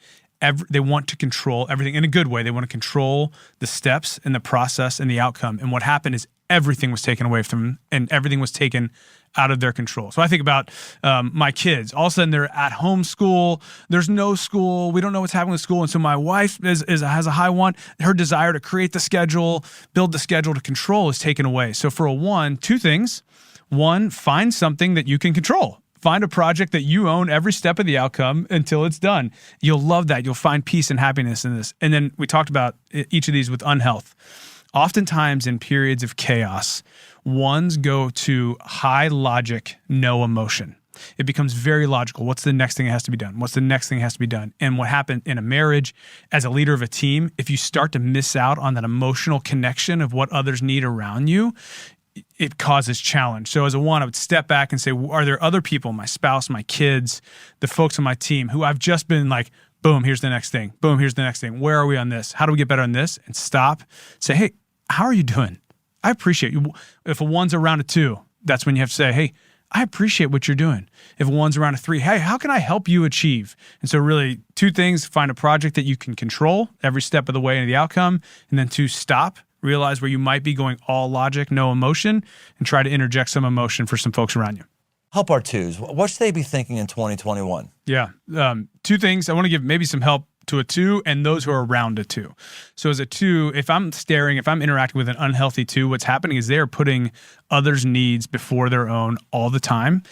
They want to control everything in a good way. They want to control the steps and the process and the outcome. And what happened is everything was taken away from them, and everything was taken out of their control. So I think about my kids. All of a sudden, they're at home school. There's no school. We don't know what's happening with school. And so my wife has a high 1. Her desire to create the schedule, build the schedule to control is taken away. So for a 1, 2 things. 1, find something that you can control. Find a project that you own every step of the outcome until it's done. You'll love that. You'll find peace and happiness in this. And then we talked about each of these with unhealth. Oftentimes in periods of chaos, 1s go to high logic, no emotion. It becomes very logical. What's the next thing that has to be done? What's the next thing that has to be done? And what happened in a marriage, as a leader of a team, if you start to miss out on that emotional connection of what others need around you, it causes challenge. So as a 1, I would step back and say, are there other people, my spouse, my kids, the folks on my team who I've just been like, boom, here's the next thing. Boom, here's the next thing. Where are we on this? How do we get better on this? And stop, say, hey, how are you doing? I appreciate you. If a 1's around a 2, that's when you have to say, hey, I appreciate what you're doing. If a 1's around a 3, hey, how can I help you achieve? And so really 2 things, find a project that you can control every step of the way into the outcome. And then 2, stop. Realize where you might be going all logic, no emotion, and try to interject some emotion for some folks around you. Help our 2s. What should they be thinking in 2021? Yeah. 2 things. I want to give maybe some help to a 2 and those who are around a 2. So as a 2, if I'm interacting with an unhealthy 2, what's happening is they're putting others' needs before their own all the time.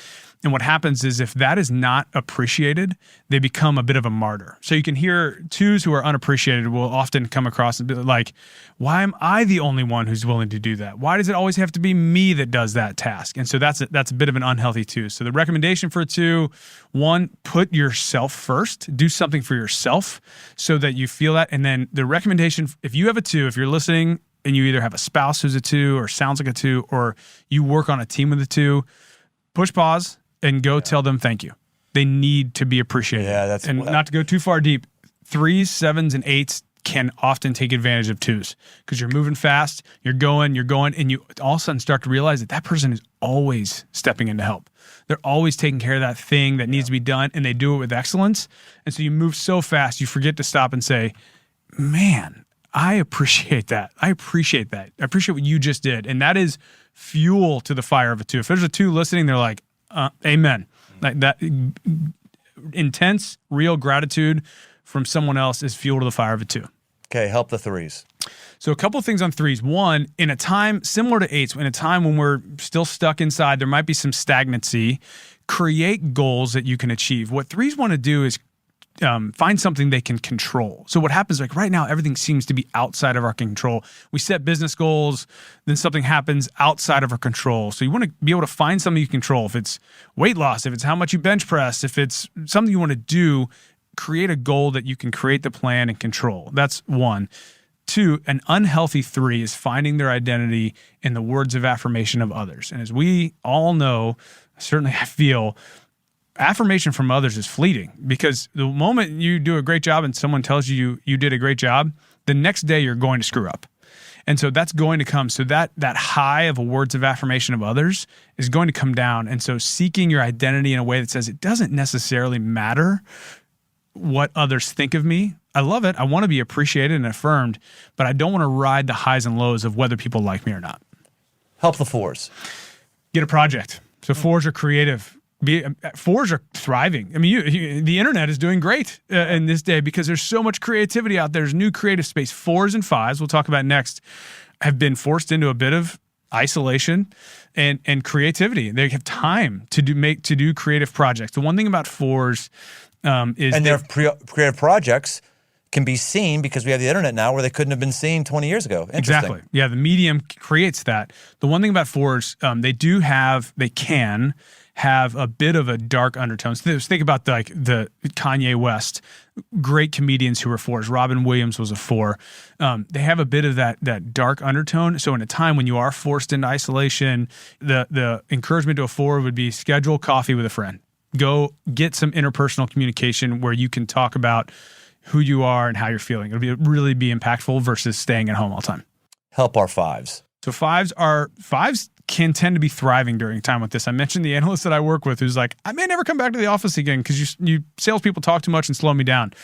And what happens is if that is not appreciated, they become a bit of a martyr. So you can hear 2s who are unappreciated will often come across and be like, why am I the only one who's willing to do that? Why does it always have to be me that does that task? And so that's a bit of an unhealthy 2. So the recommendation for a 2, 1, put yourself first. Do something for yourself so that you feel that. And then the recommendation, if you have a 2, if you're listening and you either have a spouse who's a 2 or sounds like a 2, or you work on a team with a 2, push pause and go tell them thank you. They need to be appreciated. Yeah, not to go too far deep. 3s, 7s, and 8s can often take advantage of 2s because you're moving fast, you're going, and you all of a sudden start to realize that person is always stepping in to help. They're always taking care of that thing that needs to be done, and they do it with excellence. And so you move so fast, you forget to stop and say, man, I appreciate that. I appreciate that. I appreciate what you just did. And that is fuel to the fire of a 2. If there's a 2 listening, they're like, amen. Like that intense, real gratitude from someone else is fuel to the fire of a 2. Okay, help the 3s. So a couple of things on 3s. 1, in a time similar to 8s, in a time when we're still stuck inside, there might be some stagnancy, create goals that you can achieve. What 3s want to do is find something they can control. So what happens, like right now, everything seems to be outside of our control. We set business goals, then something happens outside of our control. So you want to be able to find something you control. If it's weight loss, if it's how much you bench press, if it's something you want to do, create a goal that you can create the plan and control. That's 1. 2, an unhealthy 3 is finding their identity in the words of affirmation of others. And as we all know, certainly I feel, affirmation from others is fleeting because the moment you do a great job and someone tells you you did a great job, the next day you're going to screw up. And so that's going to come. So that high of words of affirmation of others is going to come down. And so seeking your identity in a way that says it doesn't necessarily matter what others think of me. I love it. I want to be appreciated and affirmed, but I don't want to ride the highs and lows of whether people like me or not. Help the 4s. Get a project. So 4s are creative. 4s are thriving. I mean, the internet is doing great in this day because there's so much creativity out there. There's new creative space. 4s and 5s, we'll talk about next, have been forced into a bit of isolation and creativity. They have time to do creative projects. The one thing about 4s is their creative projects can be seen because we have the internet now where they couldn't have been seen 20 years ago. Exactly. Yeah, the medium creates that. The one thing about fours, they can have a bit of a dark undertone. So think about the Kanye West, great comedians who were fours. Robin Williams was a four. They have a bit of that dark undertone. So in a time when you are forced into isolation, the encouragement to a four would be schedule coffee with a friend. Go get some interpersonal communication where you can talk about who you are and how you're feeling. It'll really be impactful versus staying at home all the time. Help our fives. So fives can tend to be thriving during time with this. I mentioned the analyst that I work with who's like, I may never come back to the office again because you salespeople talk too much and slow me down.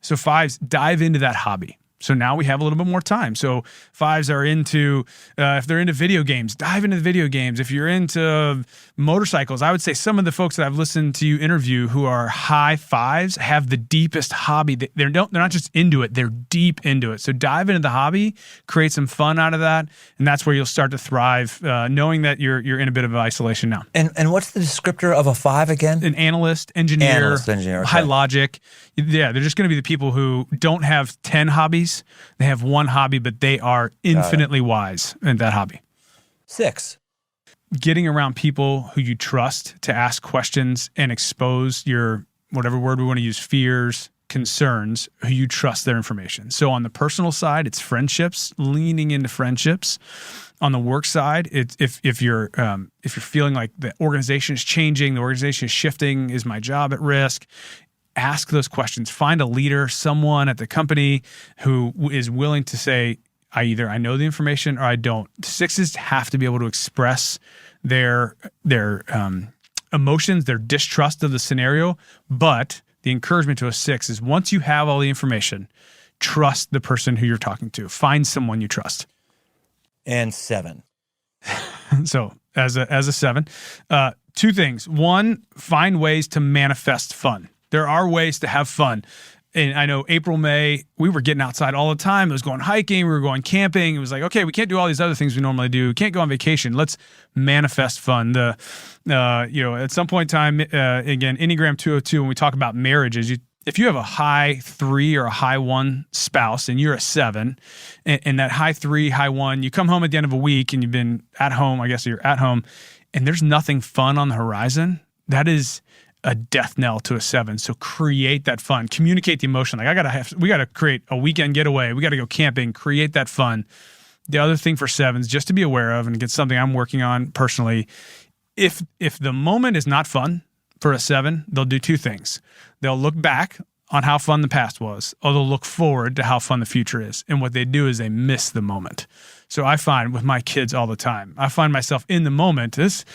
So fives dive into that hobby. So now we have a little bit more time. So fives are into, if they're into video games, dive into the video games. If you're into motorcycles, I would say some of the folks that I've listened to you interview who are high fives have the deepest hobby. They're not just into it, they're deep into it. So dive into the hobby, create some fun out of that, and that's where you'll start to thrive, knowing that you're in a bit of isolation now. And what's the descriptor of a five again? An analyst, engineer, okay. High logic. Yeah, they're just going to be the people who don't have 10 hobbies. They have one hobby, but they are infinitely wise in that hobby. 6. Getting around people who you trust to ask questions and expose your, whatever word we want to use, fears, concerns, who you trust their information. So on the personal side, it's friendships, leaning into friendships. On the work side, it's if you're feeling like the organization is changing, the organization is shifting, is my job at risk? Ask those questions. Find a leader, someone at the company who is willing to say, I know the information or I don't. Sixes have to be able to express their emotions, their distrust of the scenario. But the encouragement to a 6 is once you have all the information, trust the person who you're talking to. Find someone you trust. And 7. So as a 7, 2 things. One, find ways to manifest fun. There are ways to have fun. And I know April, May, we were getting outside all the time. It was going hiking. We were going camping. It was like, okay, we can't do all these other things we normally do. We can't go on vacation. Let's manifest fun. At some point in time, again, Enneagram 202, when we talk about marriages, if you have a high 3 or a high 1 spouse and you're a 7, and that high 3, high 1, you come home at the end of a week and you've been at home, I guess you're at home, and there's nothing fun on the horizon, that is a death knell to a 7. So create that fun, communicate the emotion. Like we got to create a weekend getaway. We got to go camping, create that fun. The other thing for 7s, just to be aware of, and it's something I'm working on personally, if the moment is not fun for a 7, they'll do 2 things. They'll look back on how fun the past was, or they'll look forward to how fun the future is. And what they do is they miss the moment. So I find with my kids all the time, I find myself in the moment, this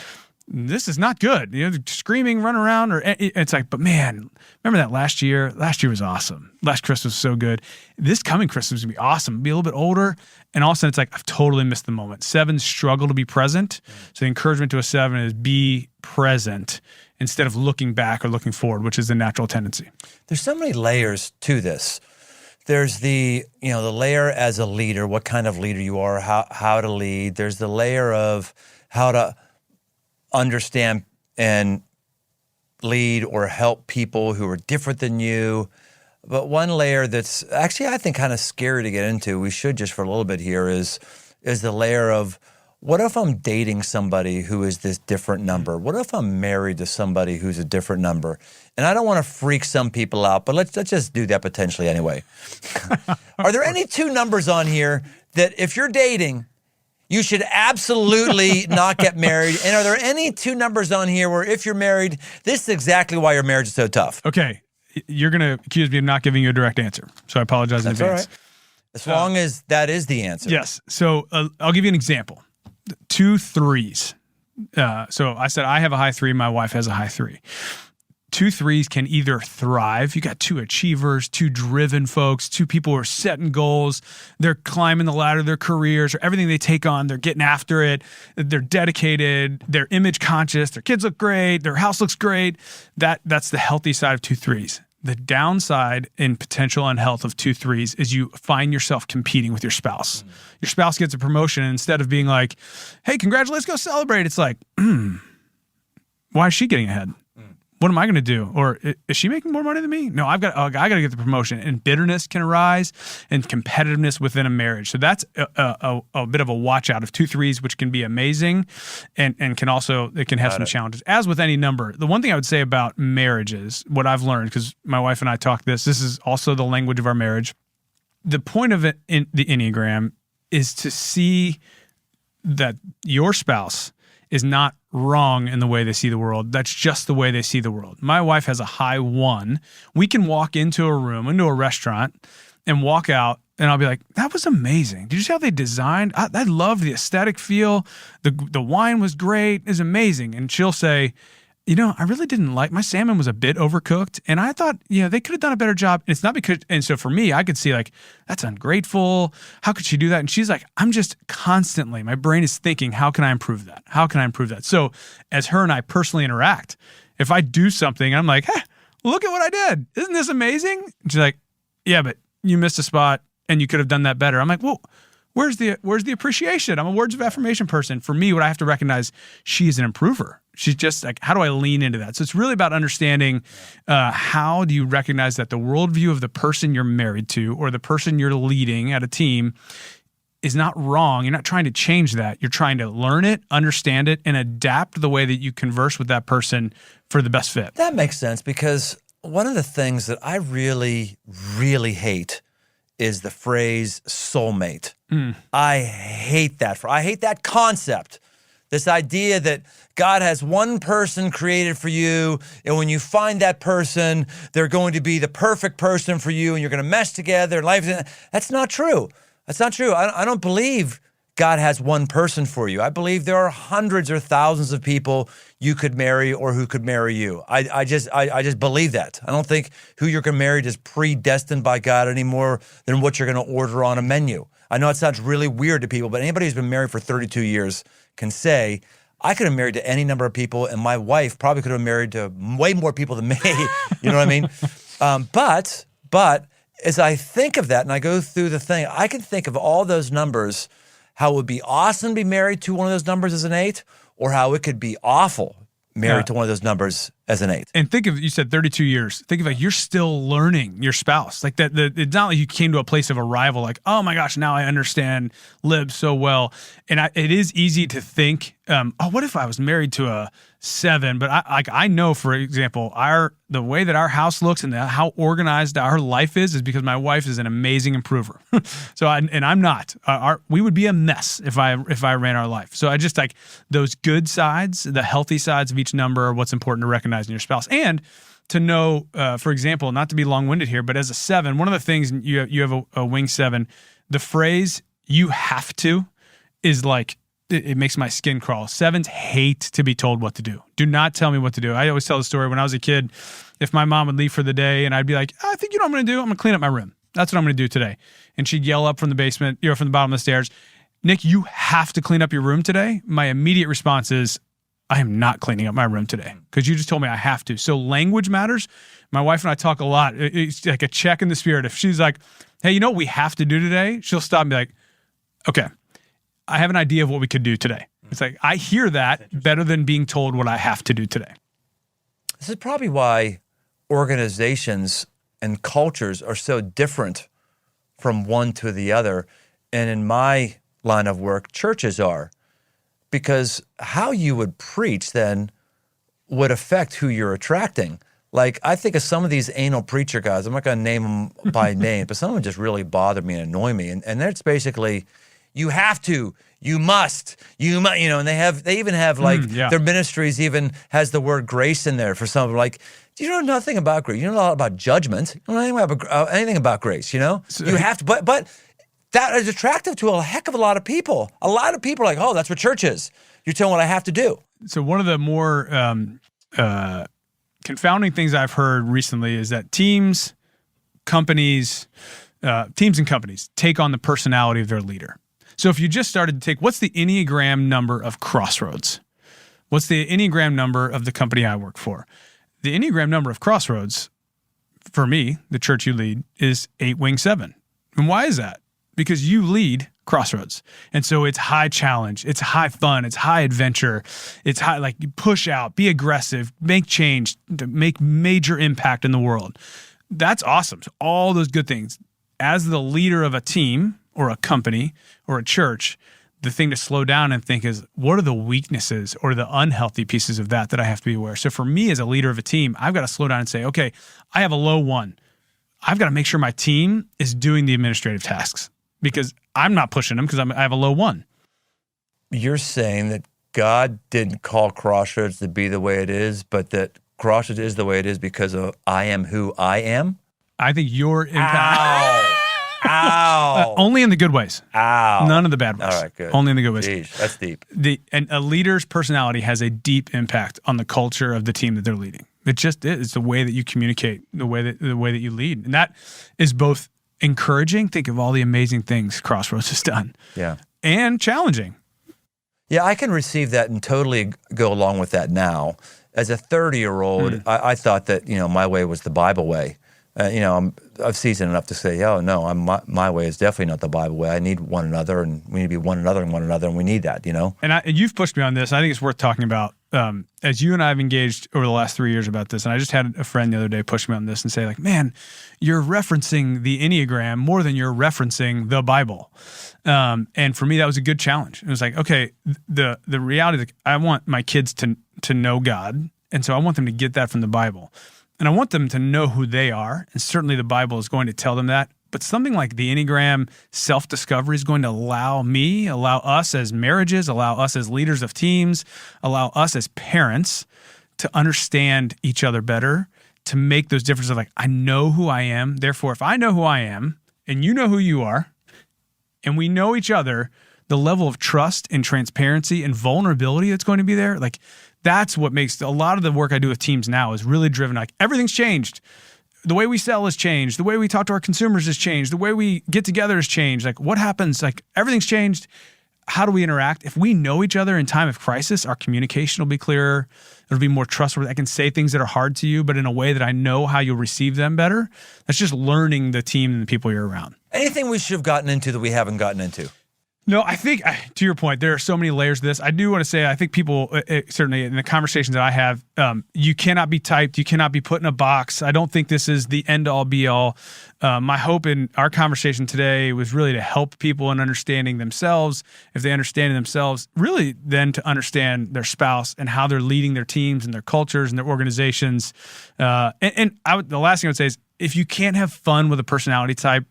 is not good. Screaming, run around, or it's like, but man, remember that last year? Last year was awesome. Last Christmas was so good. This coming Christmas is going to be awesome. Be a little bit older. And all of a sudden it's like, I've totally missed the moment. 7s struggle to be present. So the encouragement to a 7 is be present instead of looking back or looking forward, which is the natural tendency. There's so many layers to this. There's the layer as a leader, what kind of leader you are, how to lead. There's the layer of how to understand and lead or help people who are different than you. But one layer that's actually, I think, kind of scary to get into, we should just for a little bit here, is the layer of, what if I'm dating somebody who is this different number? What if I'm married to somebody who's a different number? And I don't want to freak some people out, but let's just do that potentially anyway. Are there any 2 numbers on here that if you're dating, you should absolutely not get married? And are there any 2 numbers on here where if you're married, this is exactly why your marriage is so tough? Okay. You're going to accuse me of not giving you a direct answer. So I apologize in advance. All right. As long as that is the answer. Yes. So I'll give you an example. 2 3s. So I said I have a high 3. My wife has a high 3. 2 3s can either thrive. You got 2 achievers, 2 driven folks, 2 people who are setting goals. They're climbing the ladder of their careers, or everything they take on, they're getting after it. They're dedicated. They're image conscious. Their kids look great. Their house looks great. That's the healthy side of 2 3s. The downside in potential unhealth of 2 3s is you find yourself competing with your spouse. Your spouse gets a promotion, and instead of being like, hey, congratulations, go celebrate, it's like, why is she getting ahead? what am I going to do? Or is she making more money than me? No, I got to get the promotion. And bitterness can arise, and competitiveness within a marriage. So that's a bit of a watch out of 2 3s, which can be amazing, and can also, it can have some challenges. As with any number, the one thing I would say about marriages, what I've learned, because my wife and I talk this is also the language of our marriage. The point of it in the Enneagram is to see that your spouse is not wrong in the way they see the world. That's just the way they see the world. My wife has a high 1. We can walk into a room, into a restaurant, and walk out, and I'll be like, that was amazing. Did you see how they designed? I love the aesthetic feel. The wine was great. It's amazing. And she'll say, I really didn't like, my salmon was a bit overcooked, and I thought, they could have done a better job. And it's not because, and so for me, I could see like, that's ungrateful. How could she do that? And she's like, I'm just constantly, my brain is thinking, how can I improve that? How can I improve that? So as her and I personally interact, if I do something, I'm like, hey, look at what I did. Isn't this amazing? And she's like, yeah, but you missed a spot and you could have done that better. I'm like, well, where's the appreciation? I'm a words of affirmation person. For me, what I have to recognize, she's an improver. She's just like, how do I lean into that? So it's really about understanding how do you recognize that the worldview of the person you're married to or the person you're leading at a team is not wrong. You're not trying to change that. You're trying to learn it, understand it, and adapt the way that you converse with that person for the best fit. That makes sense, because one of the things that I really, really hate is the phrase soulmate. I hate that. I hate that concept. This idea that God has one person created for you, and when you find that person, they're going to be the perfect person for you, and you're going to mesh together. That's not true. That's not true. I don't believe God has one person for you. I believe there are hundreds or thousands of people you could marry or who could marry you. I just believe that. I don't think who you're going to marry is predestined by God any more than what you're going to order on a menu. I know it sounds really weird to people, but anybody who's been married for 32 years can say, I could have married to any number of people, and my wife probably could have married to way more people than me. You know what I mean? But as I think of that and I go through the thing, I can think of all those numbers, how it would be awesome to be married to one of those numbers as an 8, or how it could be awful married to one of those numbers as an 8. And think of, you said 32 years. Think of like you're still learning your spouse. Like that, it's not like you came to a place of arrival like, oh my gosh, now I understand Lib so well. And it is easy to think, what if I was married to a 7? But I know, for example, the way that our house looks and how organized our life is because my wife is an amazing improver. So I'm not. We would be a mess if I ran our life. So I just like those good sides, the healthy sides of each number are what's important to recognize in your spouse. And to know, for example, not to be long-winded here, but as a 7, one of the things, you have a wing 7, the phrase "you have to" is like, it makes my skin crawl. 7s hate to be told what to do. Do not tell me what to do. I always tell the story when I was a kid, if my mom would leave for the day and I'd be like, I think you know what I'm going to do? I'm going to clean up my room. That's what I'm going to do today. And she'd yell up from the basement, from the bottom of the stairs, Nick, you have to clean up your room today. My immediate response is, I am not cleaning up my room today because you just told me I have to. So language matters. My wife and I talk a lot. It's like a check in the spirit. If she's like, hey, you know what we have to do today? She'll stop and be like, okay, I have an idea of what we could do today. It's like, I hear that better than being told what I have to do today. This is probably why organizations and cultures are so different from one to the other. And in my line of work, churches are. Because how you would preach then would affect who you're attracting. Like, I think of some of these anal preacher guys, I'm not going to name them by name, but some of them just really bother me and annoy me. And that's basically, you have to, you must, and they even have like, their ministries even has the word grace in there for some of them. Like, you know nothing about grace. You know a lot about judgment. You don't know anything about grace, So, you have to, but that is attractive to a heck of a lot of people. A lot of people are like, oh, that's what church is. You're telling what I have to do. So one of the more confounding things I've heard recently is that teams and companies take on the personality of their leader. So if you just started to take, what's the Enneagram number of Crossroads? What's the Enneagram number of the company I work for? The Enneagram number of Crossroads, for me, the church you lead, is 8 wing 7. And why is that? because you lead Crossroads. And so it's high challenge, it's high fun, it's high adventure, it's high, like, you push out, be aggressive, make change, to make major impact in the world. That's awesome. So all those good things. As the leader of a team or a company or a church, the thing to slow down and think is, what are the weaknesses or the unhealthy pieces of that I have to be aware? So for me as a leader of a team, I've got to slow down and say, okay, I have a low 1. I've got to make sure my team is doing the administrative tasks because I'm not pushing them because I have a low 1. You're saying that God didn't call Crossroads to be the way it is, but that Crossroads is the way it is because of I am who I am? I think your impact... Ow! Ow! Only in the good ways. Ow! None of the bad ways. All right, good. Only in the good ways. Jeez, that's deep. And a leader's personality has a deep impact on the culture of the team that they're leading. It just is. It's the way that you communicate, the way that you lead. And that is both encouraging, think of all the amazing things Crossroads has done. Yeah. And challenging. Yeah, I can receive that and totally go along with that now. As a 30-year-old, I thought that, my way was the Bible way. I've seasoned enough to say, oh, no, my way is definitely not the Bible way. I need one another, and we need to be one another, and we need that, And you've pushed me on this. I think it's worth talking about. As you and I have engaged over the last 3 years about this, and I just had a friend the other day push me on this and say, like, man, you're referencing the Enneagram more than you're referencing the Bible. And for me, that was a good challenge. It was like, okay, the reality is, I want my kids to know God, and so I want them to get that from the Bible. And I want them to know who they are, and certainly the Bible is going to tell them that. But something like the Enneagram self-discovery is going to allow us as marriages, allow us as leaders of teams, allow us as parents to understand each other better, to make those differences of, like, I know who I am. Therefore, if I know who I am, and you know who you are, and we know each other, the level of trust and transparency and vulnerability that's going to be there, like, that's what makes a lot of the work I do with teams now is really driven. Like, everything's changed. The way we sell has changed. The way we talk to our consumers has changed. The way we get together has changed. Like, what happens? Like, everything's changed. How do we interact? If we know each other in time of crisis, our communication will be clearer. It'll be more trustworthy. I can say things that are hard to you, but in a way that I know how you'll receive them better. That's just learning the team and the people you're around. Anything we should have gotten into that we haven't gotten into? No, I think, to your point, there are so many layers to this. I do want to say, I think people, certainly in the conversations that I have, you cannot be typed, you cannot be put in a box. I don't think this is the end-all, be-all. My hope in our conversation today was really to help people in understanding themselves. If they understand themselves, really then to understand their spouse and how they're leading their teams and their cultures and their organizations. The last thing I would say is, if you can't have fun with a personality type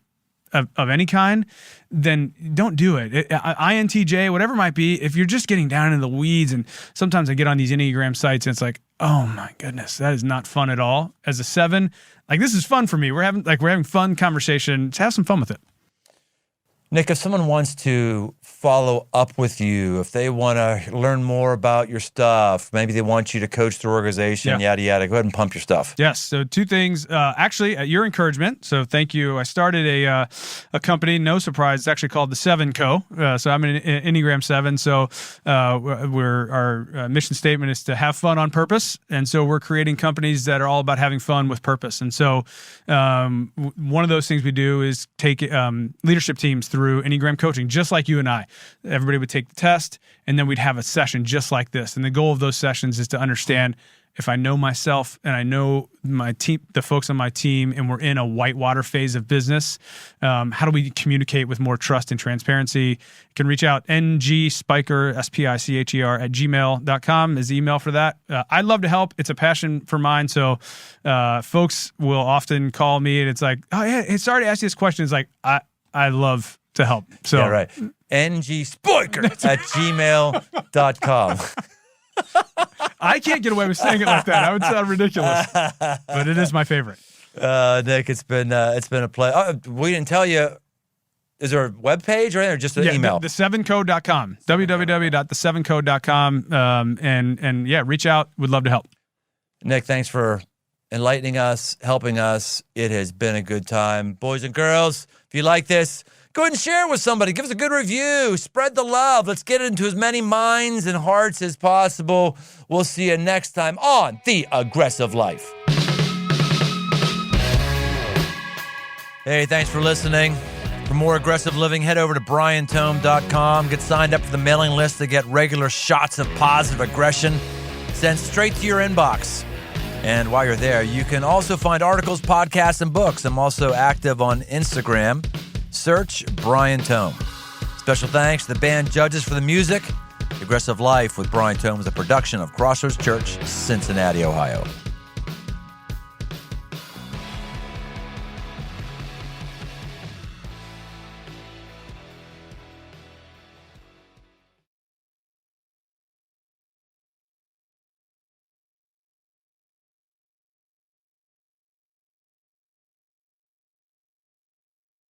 of any kind, then don't do it. INTJ, whatever it might be, if you're just getting down into the weeds, and sometimes I get on these Enneagram sites and it's like, oh my goodness, that is not fun at all. As a 7, like, this is fun for me. We're having fun conversation. Just have some fun with it. Nick, if someone wants to follow up with you, if they want to learn more about your stuff, maybe they want you to coach their organization, yada, yada, go ahead and pump your stuff. Yes. So 2 things. Actually, at your encouragement, so thank you. I started a company, no surprise, it's actually called the 7 Co. So I'm an Enneagram 7. So our mission statement is to have fun on purpose. And so we're creating companies that are all about having fun with purpose. And so one of those things we do is take leadership teams through Enneagram coaching, just like you and I. Everybody would take the test, and then we'd have a session just like this. And the goal of those sessions is to understand, if I know myself and I know my team, the folks on my team, and we're in a whitewater phase of business, how do we communicate with more trust and transparency? You can reach out, ngspicher, Spicher, at gmail.com is the email for that. I'd love to help. It's a passion for mine. So folks will often call me, and it's like, oh, yeah, sorry to ask you this question. It's like, I love to help. So, yeah, right. ngspicher at gmail.com. I can't get away with saying it like that. I would sound ridiculous, but it is my favorite. Nick, it's been a pleasure. We didn't tell you. Is there a webpage or anything, or just an email? The7co.com, www.the7co.com. And yeah, reach out. We'd love to help. Nick, thanks for enlightening us, helping us. It has been a good time. Boys and girls, if you like this, go ahead and share it with somebody. Give us a good review. Spread the love. Let's get it into as many minds and hearts as possible. We'll see you next time on The Aggressive Life. Hey, thanks for listening. For more aggressive living, head over to briantome.com. Get signed up for the mailing list to get regular shots of positive aggression sent straight to your inbox. And while you're there, you can also find articles, podcasts, and books. I'm also active on Instagram. Search Brian Tome. Special thanks to the band judges for the music. Aggressive Life with Brian Tome is a production of Crossroads Church, Cincinnati, Ohio.